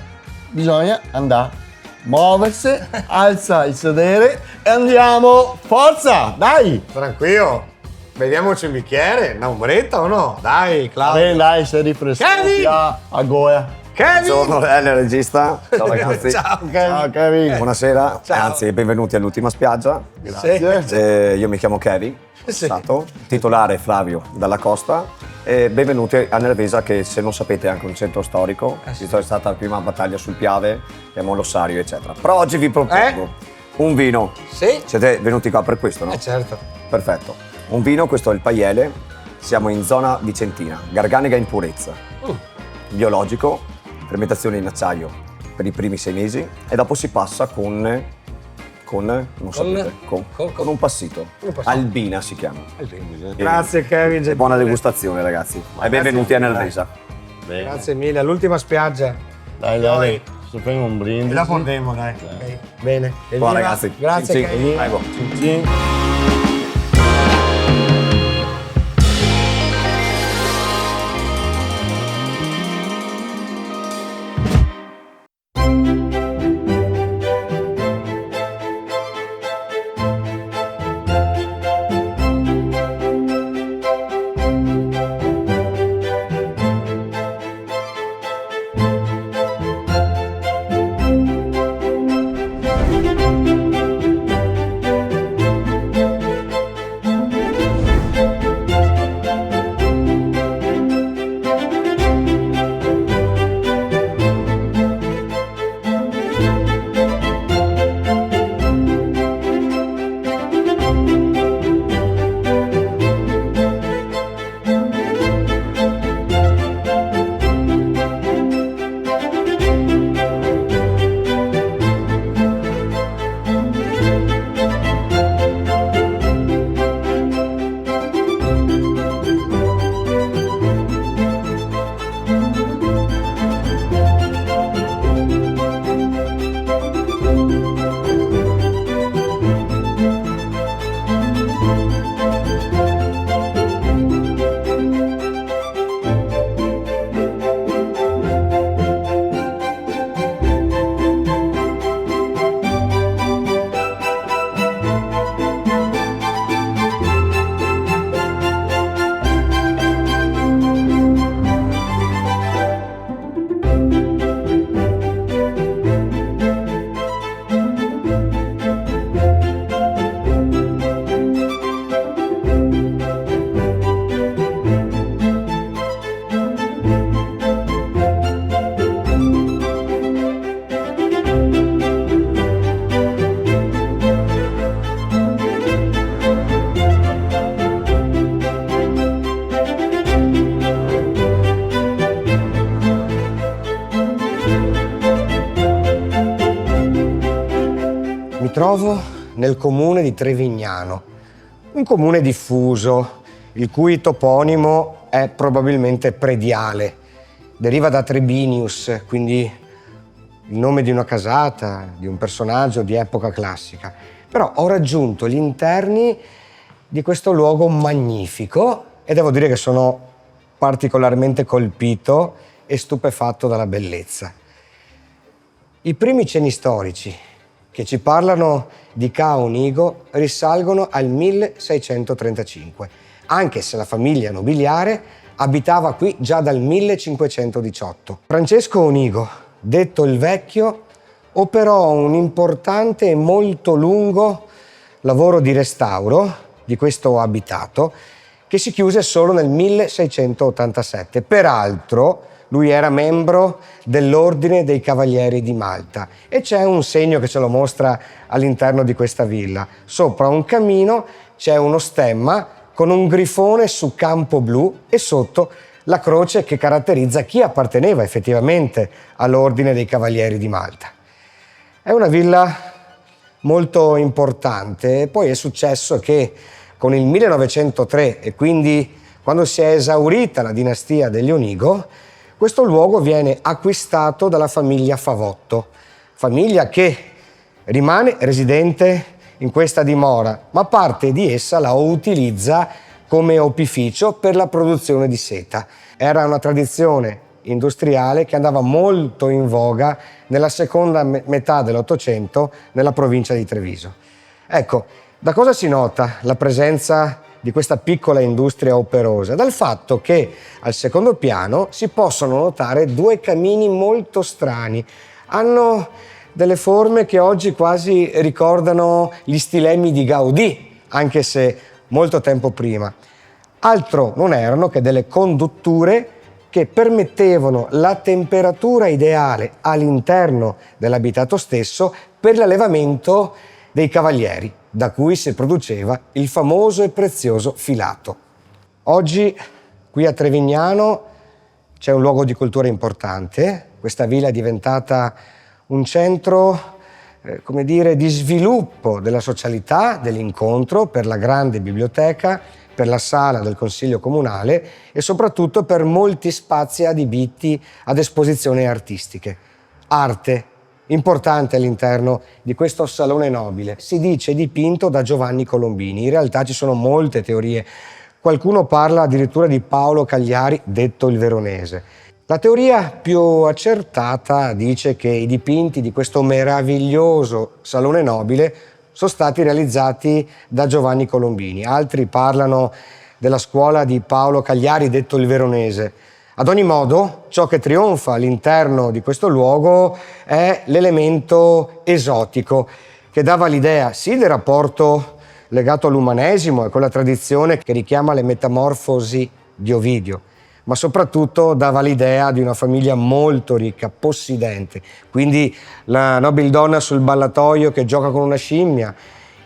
bisogna andare, muoversi, alza il sedere e andiamo. Forza, dai! Tranquillo. Beviamoci un bicchiere, una ombretta o no? Dai, Claudio. Dai, sei rifrescati Kevin! a Goya. Kevin! Buongiorno, il regista. Ciao ragazzi. Ciao, Kevin. Ciao Kevin. Buonasera, Ciao. anzi benvenuti all'ultima spiaggia. Grazie. Io mi chiamo Kevin, Sì. stato titolare Flavio Dalla Costa e benvenuti a Nervesa, che se non sapete è anche un centro storico, visto che è stata la prima battaglia sul Piave, abbiamo l'ossario eccetera. Però oggi vi propongo un vino. Sì? Siete venuti qua per questo, no? Certo. Perfetto. Un vino, questo è il Paiele, siamo in zona vicentina, Garganega in purezza, biologico, fermentazione in acciaio per i primi 6 mesi e dopo si passa con un passito. Albina si chiama. Grazie Kevin. E buona degustazione ragazzi e benvenuti a Nervesa. Grazie mille. All'ultima spiaggia. Dai, facciamo un brindisi. La portiamo, dai. Ok. Bene. Buona Evviva. ragazzi. Grazie Sì, Kevin. prego. Sì. Mi trovo nel comune di Trevignano, un comune diffuso, il cui toponimo è probabilmente prediale. Deriva da Trebinius, quindi il nome di una casata, di un personaggio di epoca classica. Però ho raggiunto gli interni di questo luogo magnifico e devo dire che sono particolarmente colpito e stupefatto dalla bellezza. I primi cenni storici che ci parlano di Ca' Onigo risalgono al 1635, anche se la famiglia nobiliare abitava qui già dal 1518. Francesco Onigo, detto il Vecchio, operò un importante e molto lungo lavoro di restauro di questo abitato che si chiuse solo nel 1687. Peraltro, lui era membro dell'Ordine dei Cavalieri di Malta e c'è un segno che ce lo mostra all'interno di questa villa. Sopra un camino c'è uno stemma con un grifone su campo blu e sotto la croce che caratterizza chi apparteneva effettivamente all'Ordine dei Cavalieri di Malta. È una villa molto importante e poi è successo che con il 1903 e quindi quando si è esaurita la dinastia degli Onigo, questo luogo viene acquistato dalla famiglia Favotto, famiglia che rimane residente in questa dimora, ma parte di essa la utilizza come opificio per la produzione di seta. Era una tradizione industriale che andava molto in voga nella seconda metà dell'Ottocento nella provincia di Treviso. Ecco, da cosa si nota la presenza di questa piccola industria operosa? Dal fatto che al secondo piano si possono notare due camini molto strani. Hanno delle forme che oggi quasi ricordano gli stilemi di Gaudì, anche se molto tempo prima. Altro non erano che delle condutture che permettevano la temperatura ideale all'interno dell'abitato stesso per l'allevamento dei cavalieri, da cui si produceva il famoso e prezioso filato. Oggi qui a Trevignano c'è un luogo di cultura importante. Questa villa è diventata un centro di sviluppo della socialità, dell'incontro, per la grande biblioteca, per la sala del Consiglio Comunale e soprattutto per molti spazi adibiti ad esposizioni artistiche. Arte importante all'interno di questo salone nobile. Si dice dipinto da Giovanni Colombini. In realtà ci sono molte teorie. Qualcuno parla addirittura di Paolo Cagliari, detto il Veronese. La teoria più accertata dice che i dipinti di questo meraviglioso salone nobile sono stati realizzati da Giovanni Colombini. Altri parlano della scuola di Paolo Cagliari, detto il Veronese. Ad ogni modo, ciò che trionfa all'interno di questo luogo è l'elemento esotico, che dava l'idea sì del rapporto legato all'umanesimo e quella tradizione che richiama le metamorfosi di Ovidio, ma soprattutto dava l'idea di una famiglia molto ricca, possidente. Quindi la nobildonna sul ballatoio che gioca con una scimmia,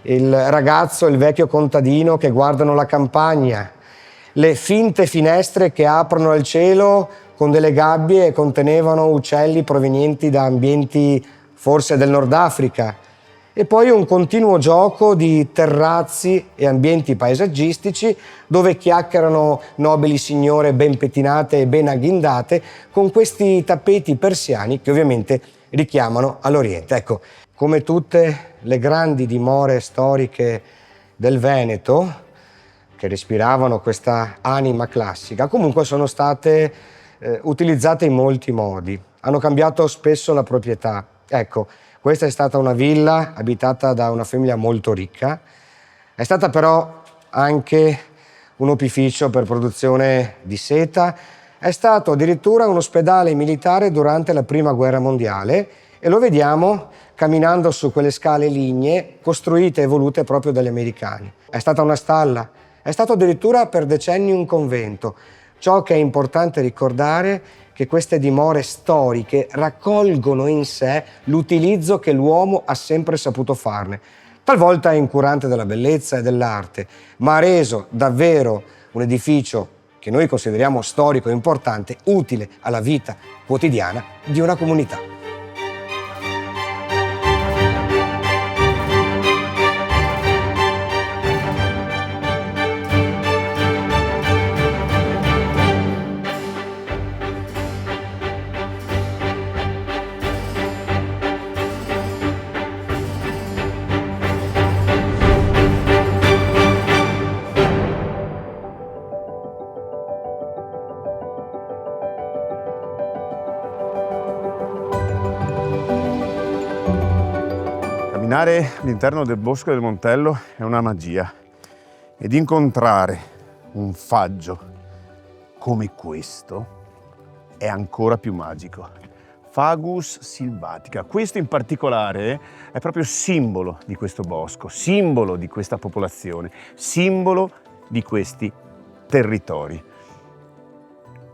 il ragazzo e il vecchio contadino che guardano la campagna, le finte finestre che aprono al cielo con delle gabbie e contenevano uccelli provenienti da ambienti forse del Nord Africa, e poi un continuo gioco di terrazzi e ambienti paesaggistici dove chiacchierano nobili signore ben pettinate e ben agghindate con questi tappeti persiani che ovviamente richiamano all'Oriente. Ecco, come tutte le grandi dimore storiche del Veneto, che respiravano questa anima classica, comunque sono state utilizzate in molti modi. Hanno cambiato spesso la proprietà. Ecco, questa è stata una villa abitata da una famiglia molto ricca. È stata però anche un opificio per produzione di seta. È stato addirittura un ospedale militare durante la Prima Guerra Mondiale e lo vediamo camminando su quelle scale lignee costruite e volute proprio dagli americani. È stata una stalla. È stato addirittura per decenni un convento. Ciò che è importante ricordare che queste dimore storiche raccolgono in sé l'utilizzo che l'uomo ha sempre saputo farne, talvolta incurante della bellezza e dell'arte, ma ha reso davvero un edificio che noi consideriamo storico e importante, utile alla vita quotidiana di una comunità. Camminare all'interno del Bosco del Montello è una magia ed incontrare un faggio come questo è ancora più magico. Fagus sylvatica. Questo in particolare è proprio simbolo di questo bosco, simbolo di questa popolazione, simbolo di questi territori.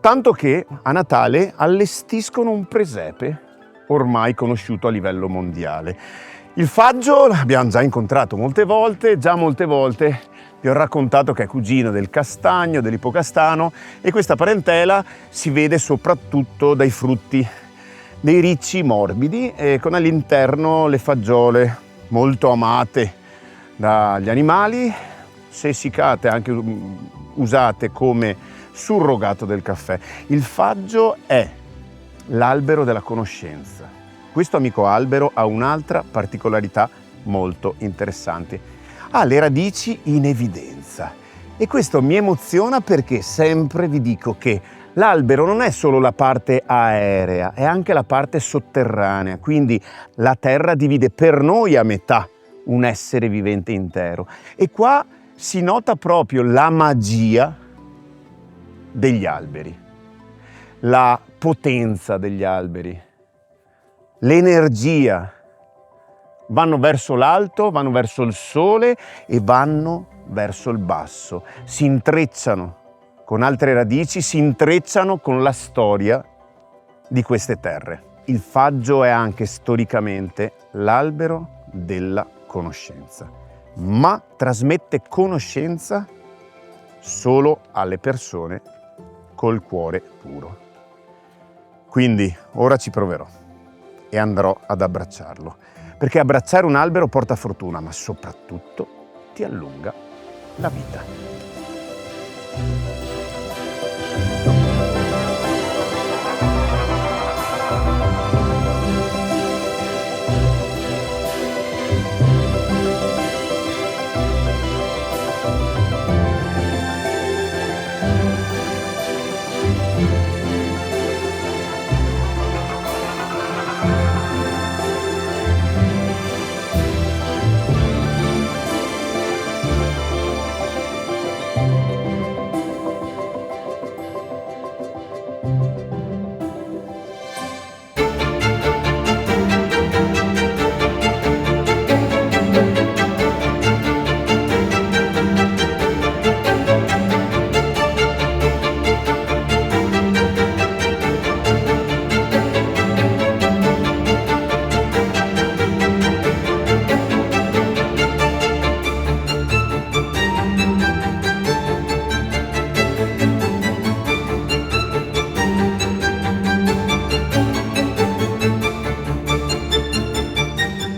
Tanto che a Natale allestiscono un presepe ormai conosciuto a livello mondiale. Il faggio l'abbiamo già incontrato molte volte vi ho raccontato che è cugino del castagno, dell'ipocastano, e questa parentela si vede soprattutto dai frutti, dei ricci morbidi, con all'interno le fagiole molto amate dagli animali se essiccate, anche usate come surrogato del caffè. Il faggio è l'albero della conoscenza. Questo amico albero ha un'altra particolarità molto interessante. Ha le radici in evidenza e questo mi emoziona perché sempre vi dico che l'albero non è solo la parte aerea, è anche la parte sotterranea, quindi la terra divide per noi a metà un essere vivente intero. E qua si nota proprio la magia degli alberi, la potenza degli alberi, l'energia. Vanno verso l'alto, vanno verso il sole e vanno verso il basso. Si intrecciano con altre radici, si intrecciano con la storia di queste terre. Il faggio è anche storicamente l'albero della conoscenza, ma trasmette conoscenza solo alle persone col cuore puro. Quindi ora ci proverò e andrò ad abbracciarlo, perché abbracciare un albero porta fortuna, ma soprattutto ti allunga la vita.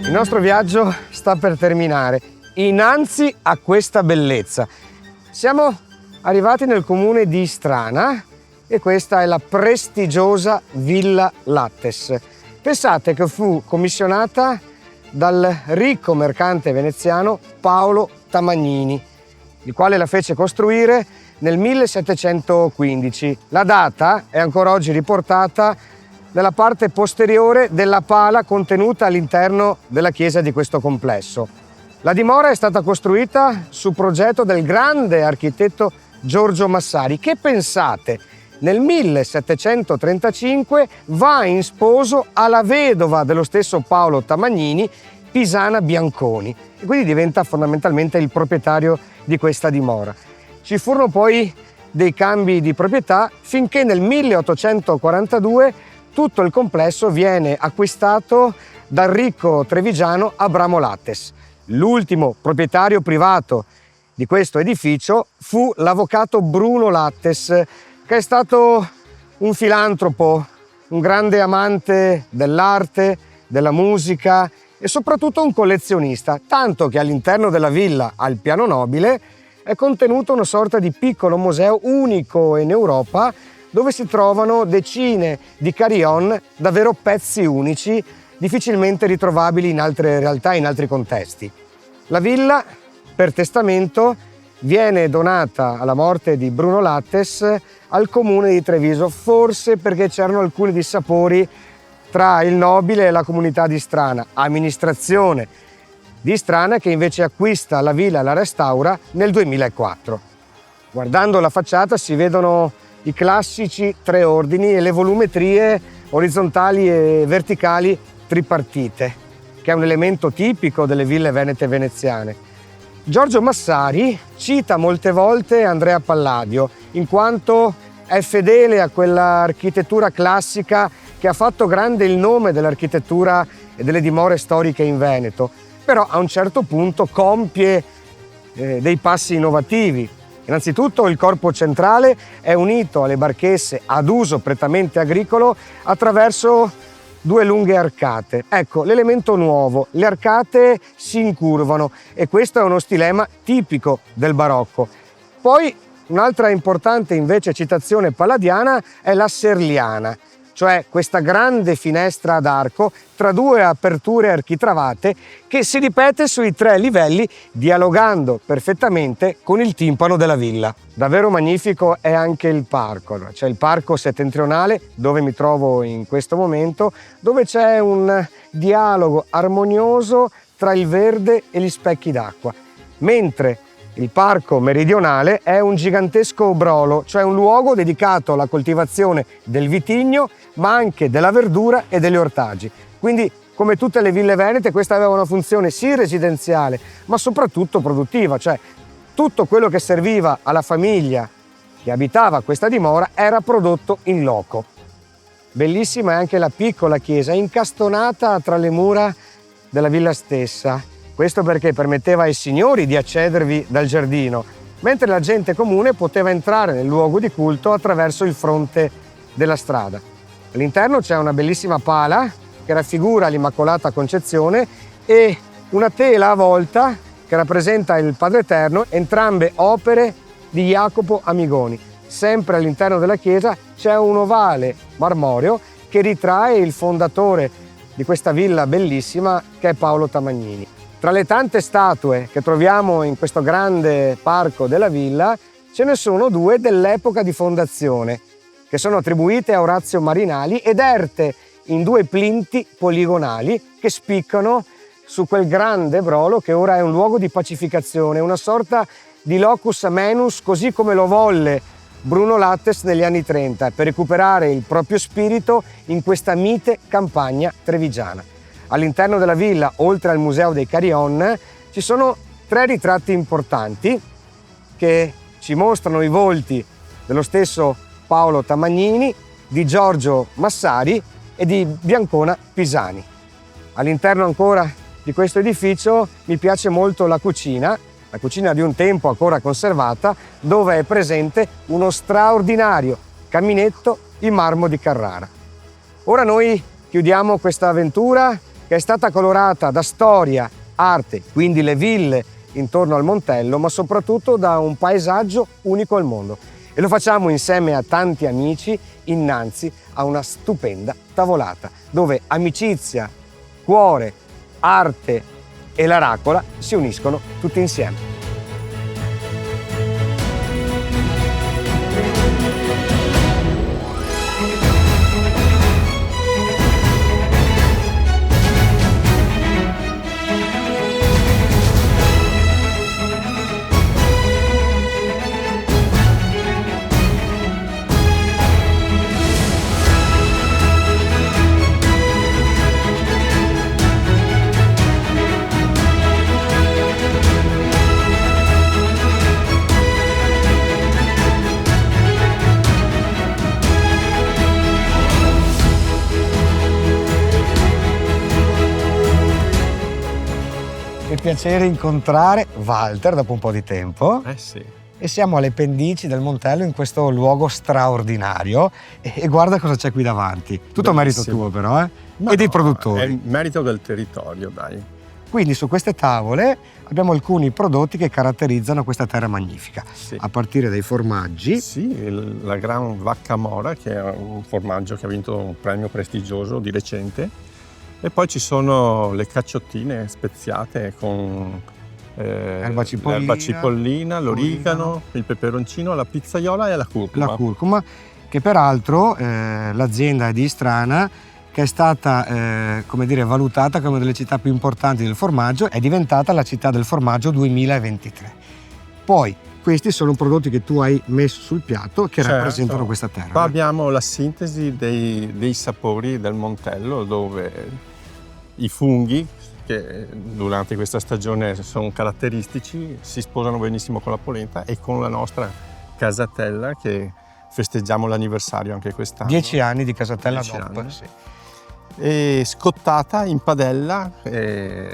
Il nostro viaggio sta per terminare, innanzi a questa bellezza. Siamo arrivati nel comune di Istrana e questa è la prestigiosa Villa Lattes. Pensate che fu commissionata dal ricco mercante veneziano Paolo Tamagnini, il quale la fece costruire nel 1715. La data è ancora oggi riportata nella parte posteriore della pala contenuta all'interno della chiesa di questo complesso. La dimora è stata costruita su progetto del grande architetto Giorgio Massari, che pensate nel 1735 va in sposo alla vedova dello stesso Paolo Tamagnini, Pisana Bianconi, e quindi diventa fondamentalmente il proprietario di questa dimora. Ci furono poi dei cambi di proprietà finché nel 1842 tutto il complesso viene acquistato dal ricco trevigiano Abramo Lattes. L'ultimo proprietario privato di questo edificio fu l'avvocato Bruno Lattes, che è stato un filantropo, un grande amante dell'arte, della musica e soprattutto un collezionista, tanto che all'interno della villa, al piano nobile, è contenuto una sorta di piccolo museo unico in Europa, dove si trovano decine di carillon, davvero pezzi unici, difficilmente ritrovabili in altre realtà, in altri contesti. La villa, per testamento, viene donata alla morte di Bruno Lattes al comune di Treviso, forse perché c'erano alcuni dissapori tra il nobile e la comunità di Istrana, amministrazione di Istrana che invece acquista la villa e la restaura nel 2004. Guardando la facciata si vedono i classici tre ordini e le volumetrie orizzontali e verticali tripartite, che è un elemento tipico delle ville venete e veneziane. Giorgio Massari cita molte volte Andrea Palladio, in quanto è fedele a quella architettura classica che ha fatto grande il nome dell'architettura e delle dimore storiche in Veneto, però a un certo punto compie dei passi innovativi. Innanzitutto il corpo centrale è unito alle barchesse ad uso prettamente agricolo attraverso due lunghe arcate. Ecco, l'elemento nuovo, le arcate si incurvano e questo è uno stilema tipico del barocco. Poi un'altra importante invece citazione palladiana è la serliana, cioè questa grande finestra ad arco tra due aperture architravate che si ripete sui 3 livelli, dialogando perfettamente con il timpano della villa. Davvero magnifico è anche il parco, c'è il parco settentrionale dove mi trovo in questo momento, dove c'è un dialogo armonioso tra il verde e gli specchi d'acqua, mentre il parco meridionale è un gigantesco brolo, cioè un luogo dedicato alla coltivazione del vitigno, ma anche della verdura e degli ortaggi. Quindi, come tutte le ville venete, questa aveva una funzione sì residenziale, ma soprattutto produttiva, cioè tutto quello che serviva alla famiglia che abitava questa dimora era prodotto in loco. Bellissima è anche la piccola chiesa, incastonata tra le mura della villa stessa. Questo perché permetteva ai signori di accedervi dal giardino, mentre la gente comune poteva entrare nel luogo di culto attraverso il fronte della strada. All'interno c'è una bellissima pala che raffigura l'Immacolata Concezione e una tela a volta che rappresenta il Padre Eterno, entrambe opere di Jacopo Amigoni. Sempre all'interno della chiesa c'è un ovale marmoreo che ritrae il fondatore di questa villa bellissima che è Paolo Tamagnini. Tra le tante statue che troviamo in questo grande parco della villa, ce ne sono 2 dell'epoca di fondazione, che sono attribuite a Orazio Marinali ed erte in 2 plinti poligonali che spiccano su quel grande brolo che ora è un luogo di pacificazione, una sorta di locus amenus, così come lo volle Bruno Lattes negli anni 30, per recuperare il proprio spirito in questa mite campagna trevigiana. All'interno della villa, oltre al Museo dei Carillon, ci sono 3 ritratti importanti che ci mostrano i volti dello stesso Paolo Tamagnini, di Giorgio Massari e di Biancona Pisani. All'interno ancora di questo edificio mi piace molto la cucina di un tempo ancora conservata, dove è presente uno straordinario caminetto in marmo di Carrara. Ora noi chiudiamo questa avventura che è stata colorata da storia, arte, quindi le ville intorno al Montello, ma soprattutto da un paesaggio unico al mondo. E lo facciamo insieme a tanti amici innanzi a una stupenda tavolata, dove amicizia, cuore, arte e la racola si uniscono tutti insieme. Piacere incontrare Walter dopo un po' di tempo. Sì. E siamo alle pendici del Montello in questo luogo straordinario e guarda cosa c'è qui davanti. Tutto merito tuo però, e dei produttori. È il merito del territorio, dai. Quindi su queste tavole abbiamo alcuni prodotti che caratterizzano questa terra magnifica, Sì. a partire dai formaggi. Sì, la Gran Vacca Mora, che è un formaggio che ha vinto un premio prestigioso di recente. E poi ci sono le cacciottine speziate con Erba cipollina, l'origano, il peperoncino, la pizzaiola e la curcuma. La curcuma, che peraltro l'azienda è di Istrana, che è stata valutata come una delle città più importanti del formaggio, è diventata la città del formaggio 2023. Poi questi sono prodotti che tu hai messo sul piatto che rappresentano questa terra. Qua abbiamo la sintesi dei sapori del Montello, dove i funghi, che durante questa stagione sono caratteristici, si sposano benissimo con la polenta e con la nostra casatella, che festeggiamo l'anniversario anche quest'anno. 10 anni di casatella DOP. Sì. E scottata in padella, è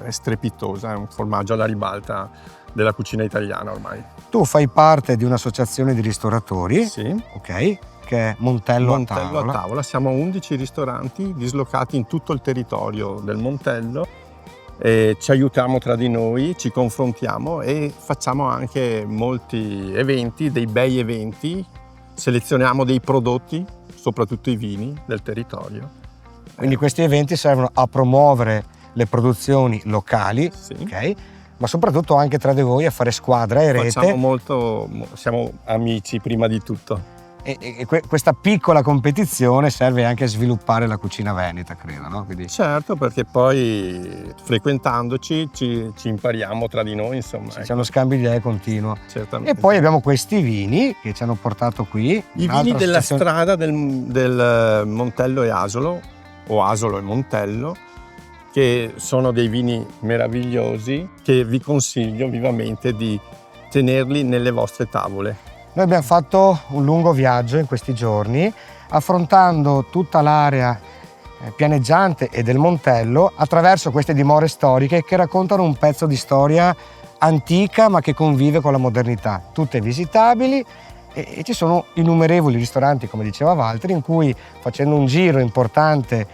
strepitosa, è un formaggio alla ribalta della cucina italiana ormai. Tu fai parte di un'associazione di ristoratori, Sì. ok? che è Montello a Montello tavola. a tavola. Siamo 11 ristoranti dislocati in tutto il territorio del Montello. Ci aiutiamo tra di noi, ci confrontiamo e facciamo anche molti eventi, dei bei eventi. Selezioniamo dei prodotti, soprattutto i vini del territorio. Quindi questi eventi servono a promuovere le produzioni locali, Sì. ok? Ma soprattutto anche tra di voi a fare squadra e rete. Facciamo molto, siamo amici prima di tutto. Questa piccola competizione serve anche a sviluppare la cucina veneta, credo, no? Quindi Certo, perché poi frequentandoci ci impariamo tra di noi, insomma. c'è uno scambio di idee continuo. Certamente. E poi abbiamo questi vini che ci hanno portato qui. I vini un'altra della associazione- strada del Montello e Asolo, o Asolo e Montello, che sono dei vini meravigliosi che vi consiglio vivamente di tenerli nelle vostre tavole. Noi abbiamo fatto un lungo viaggio in questi giorni, affrontando tutta l'area pianeggiante e del Montello attraverso queste dimore storiche che raccontano un pezzo di storia antica ma che convive con la modernità, tutte visitabili, e ci sono innumerevoli ristoranti, come diceva Valtteri, in cui facendo un giro importante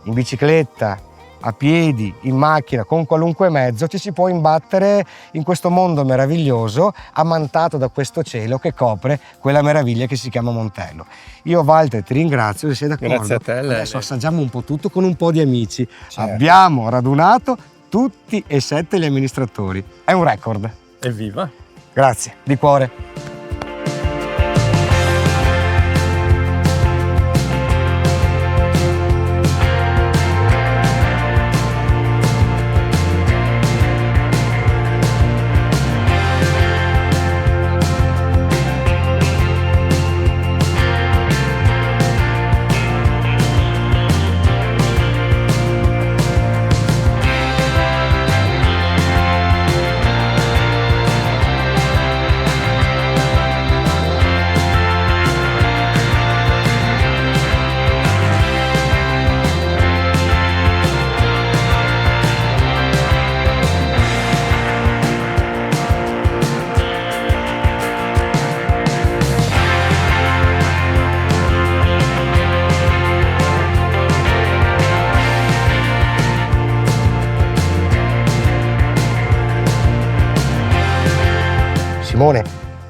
in bicicletta, a piedi, in macchina, con qualunque mezzo, ci si può imbattere in questo mondo meraviglioso ammantato da questo cielo che copre quella meraviglia che si chiama Montello. Io, Walter, ti ringrazio, se sei d'accordo. Grazie a te, Lele. Adesso assaggiamo un po' tutto con un po' di amici. Certo. Abbiamo radunato tutti e 7 gli amministratori. È un record. Evviva! Grazie, di cuore. Simone,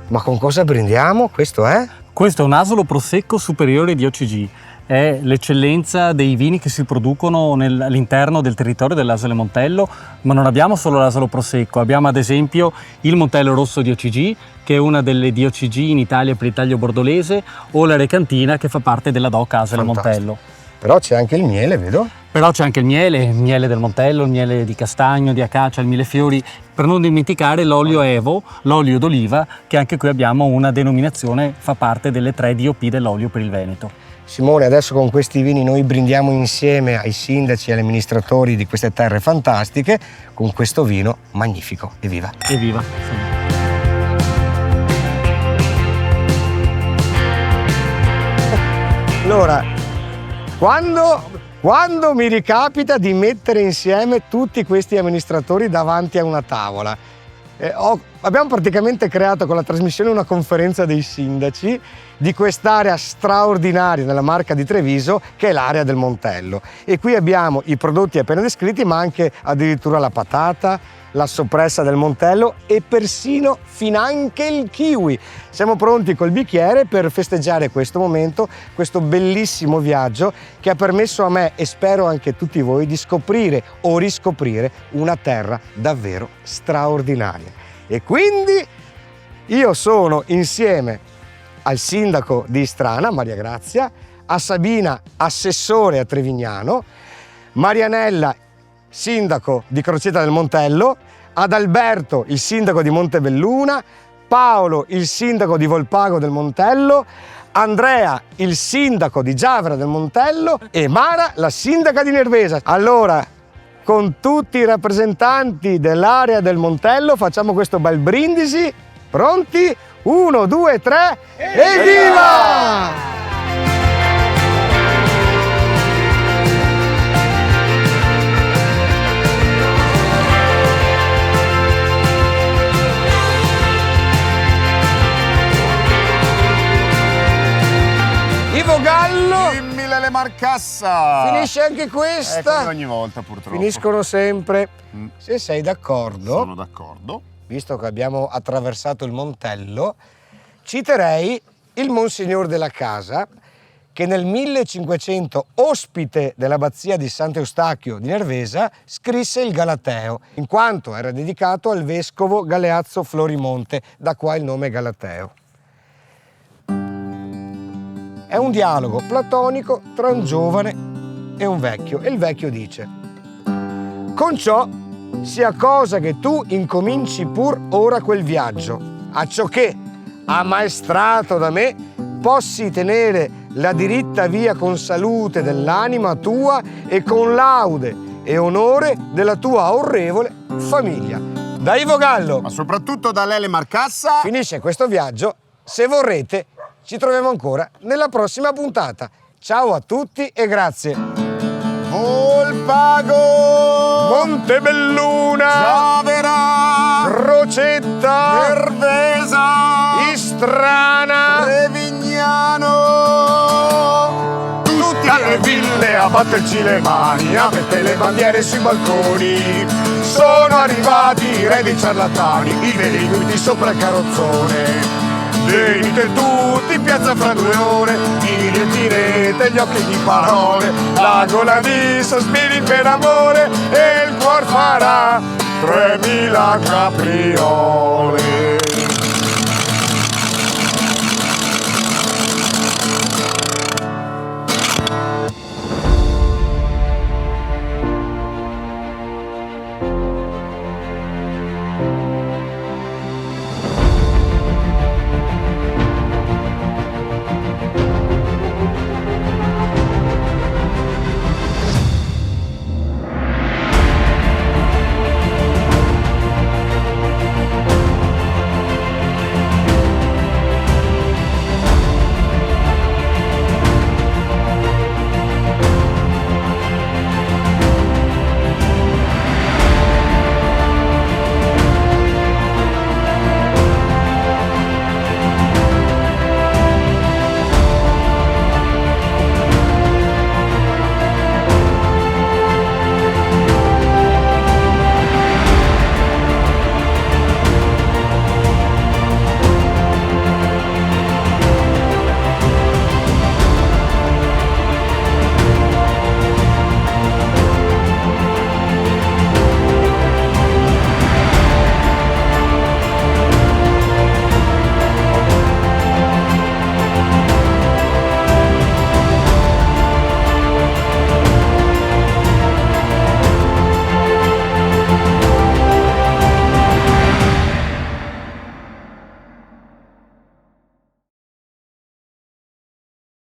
ma con cosa brindiamo? Questo è? Questo è un Asolo Prosecco superiore di OCG, è l'eccellenza dei vini che si producono all'interno del territorio dell'Asolo Montello, ma non abbiamo solo l'Asolo Prosecco, abbiamo ad esempio il Montello Rosso di OCG, che è una delle DOCG in Italia per il taglio bordolese, o la Recantina che fa parte della DOC Asolo Fantastico. Montello. Però c'è anche il miele, vedo? Però c'è anche il miele del Montello, il miele di castagno, di acacia, il millefiori, per non dimenticare l'olio Evo, l'olio d'oliva, che anche qui abbiamo una denominazione, fa parte delle 3 DOP dell'olio per il Veneto. Simone, adesso con questi vini noi brindiamo insieme ai sindaci e agli amministratori di queste terre fantastiche con questo vino magnifico. Evviva! Evviva! Allora, quando mi ricapita di mettere insieme tutti questi amministratori davanti a una tavola, abbiamo praticamente creato con la trasmissione una conferenza dei sindaci di quest'area straordinaria nella Marca di Treviso che è l'area del Montello, e qui abbiamo i prodotti appena descritti ma anche addirittura la patata, la soppressa del Montello e persino finanche il kiwi. Siamo pronti col bicchiere per festeggiare questo momento, questo bellissimo viaggio che ha permesso a me e spero anche a tutti voi di scoprire o riscoprire una terra davvero straordinaria. E quindi io sono insieme al sindaco di Istrana, Maria Grazia, a Sabina, assessore a Trevignano, Marianella, sindaco di Crocetta del Montello, ad Alberto, il sindaco di Montebelluna, Paolo, il sindaco di Volpago del Montello, Andrea, il sindaco di Giavera del Montello e Mara, la sindaca di Nervesa. Allora, con tutti i rappresentanti dell'area del Montello facciamo questo bel brindisi. Pronti? 1, 2, 3, evviva! Lele Marcassa. Finisce anche Come questa. ogni volta purtroppo. Finiscono sempre. Mm. Se sei d'accordo, Sono d'accordo. visto che abbiamo attraversato il Montello, citerei il Monsignor della Casa, che nel 1500, ospite dell'abbazia di Sant'Eustachio di Nervesa, scrisse il Galateo, in quanto era dedicato al vescovo Galeazzo Florimonte, da qua il nome Galateo. È un dialogo platonico tra un giovane e un vecchio, e il vecchio dice: con ciò sia cosa che tu incominci pur ora quel viaggio, acciò che, ammaestrato da me, possi tenere la diritta via con salute dell'anima tua e con laude e onore della tua orrevole famiglia. Da Ivo Gallo Ma soprattutto da Lele Marcassa. finisce questo viaggio. Se vorrete, ci troviamo ancora nella prossima puntata. Ciao a tutti e grazie. Volpago. Montebelluna, Zavera. Crocetta, Nervesa. Istrana, Trevignano. Tutti alle ville a batterci le mani, a mettere le bandiere sui balconi. Sono arrivati i re dei ciarlatani, i veri inuiti sopra il carrozzone. Venite tutti in piazza fra 2 ore, vi riempirete gli occhi di parole, la gola di sospiri per amore e il cuor farà 3000 capriole.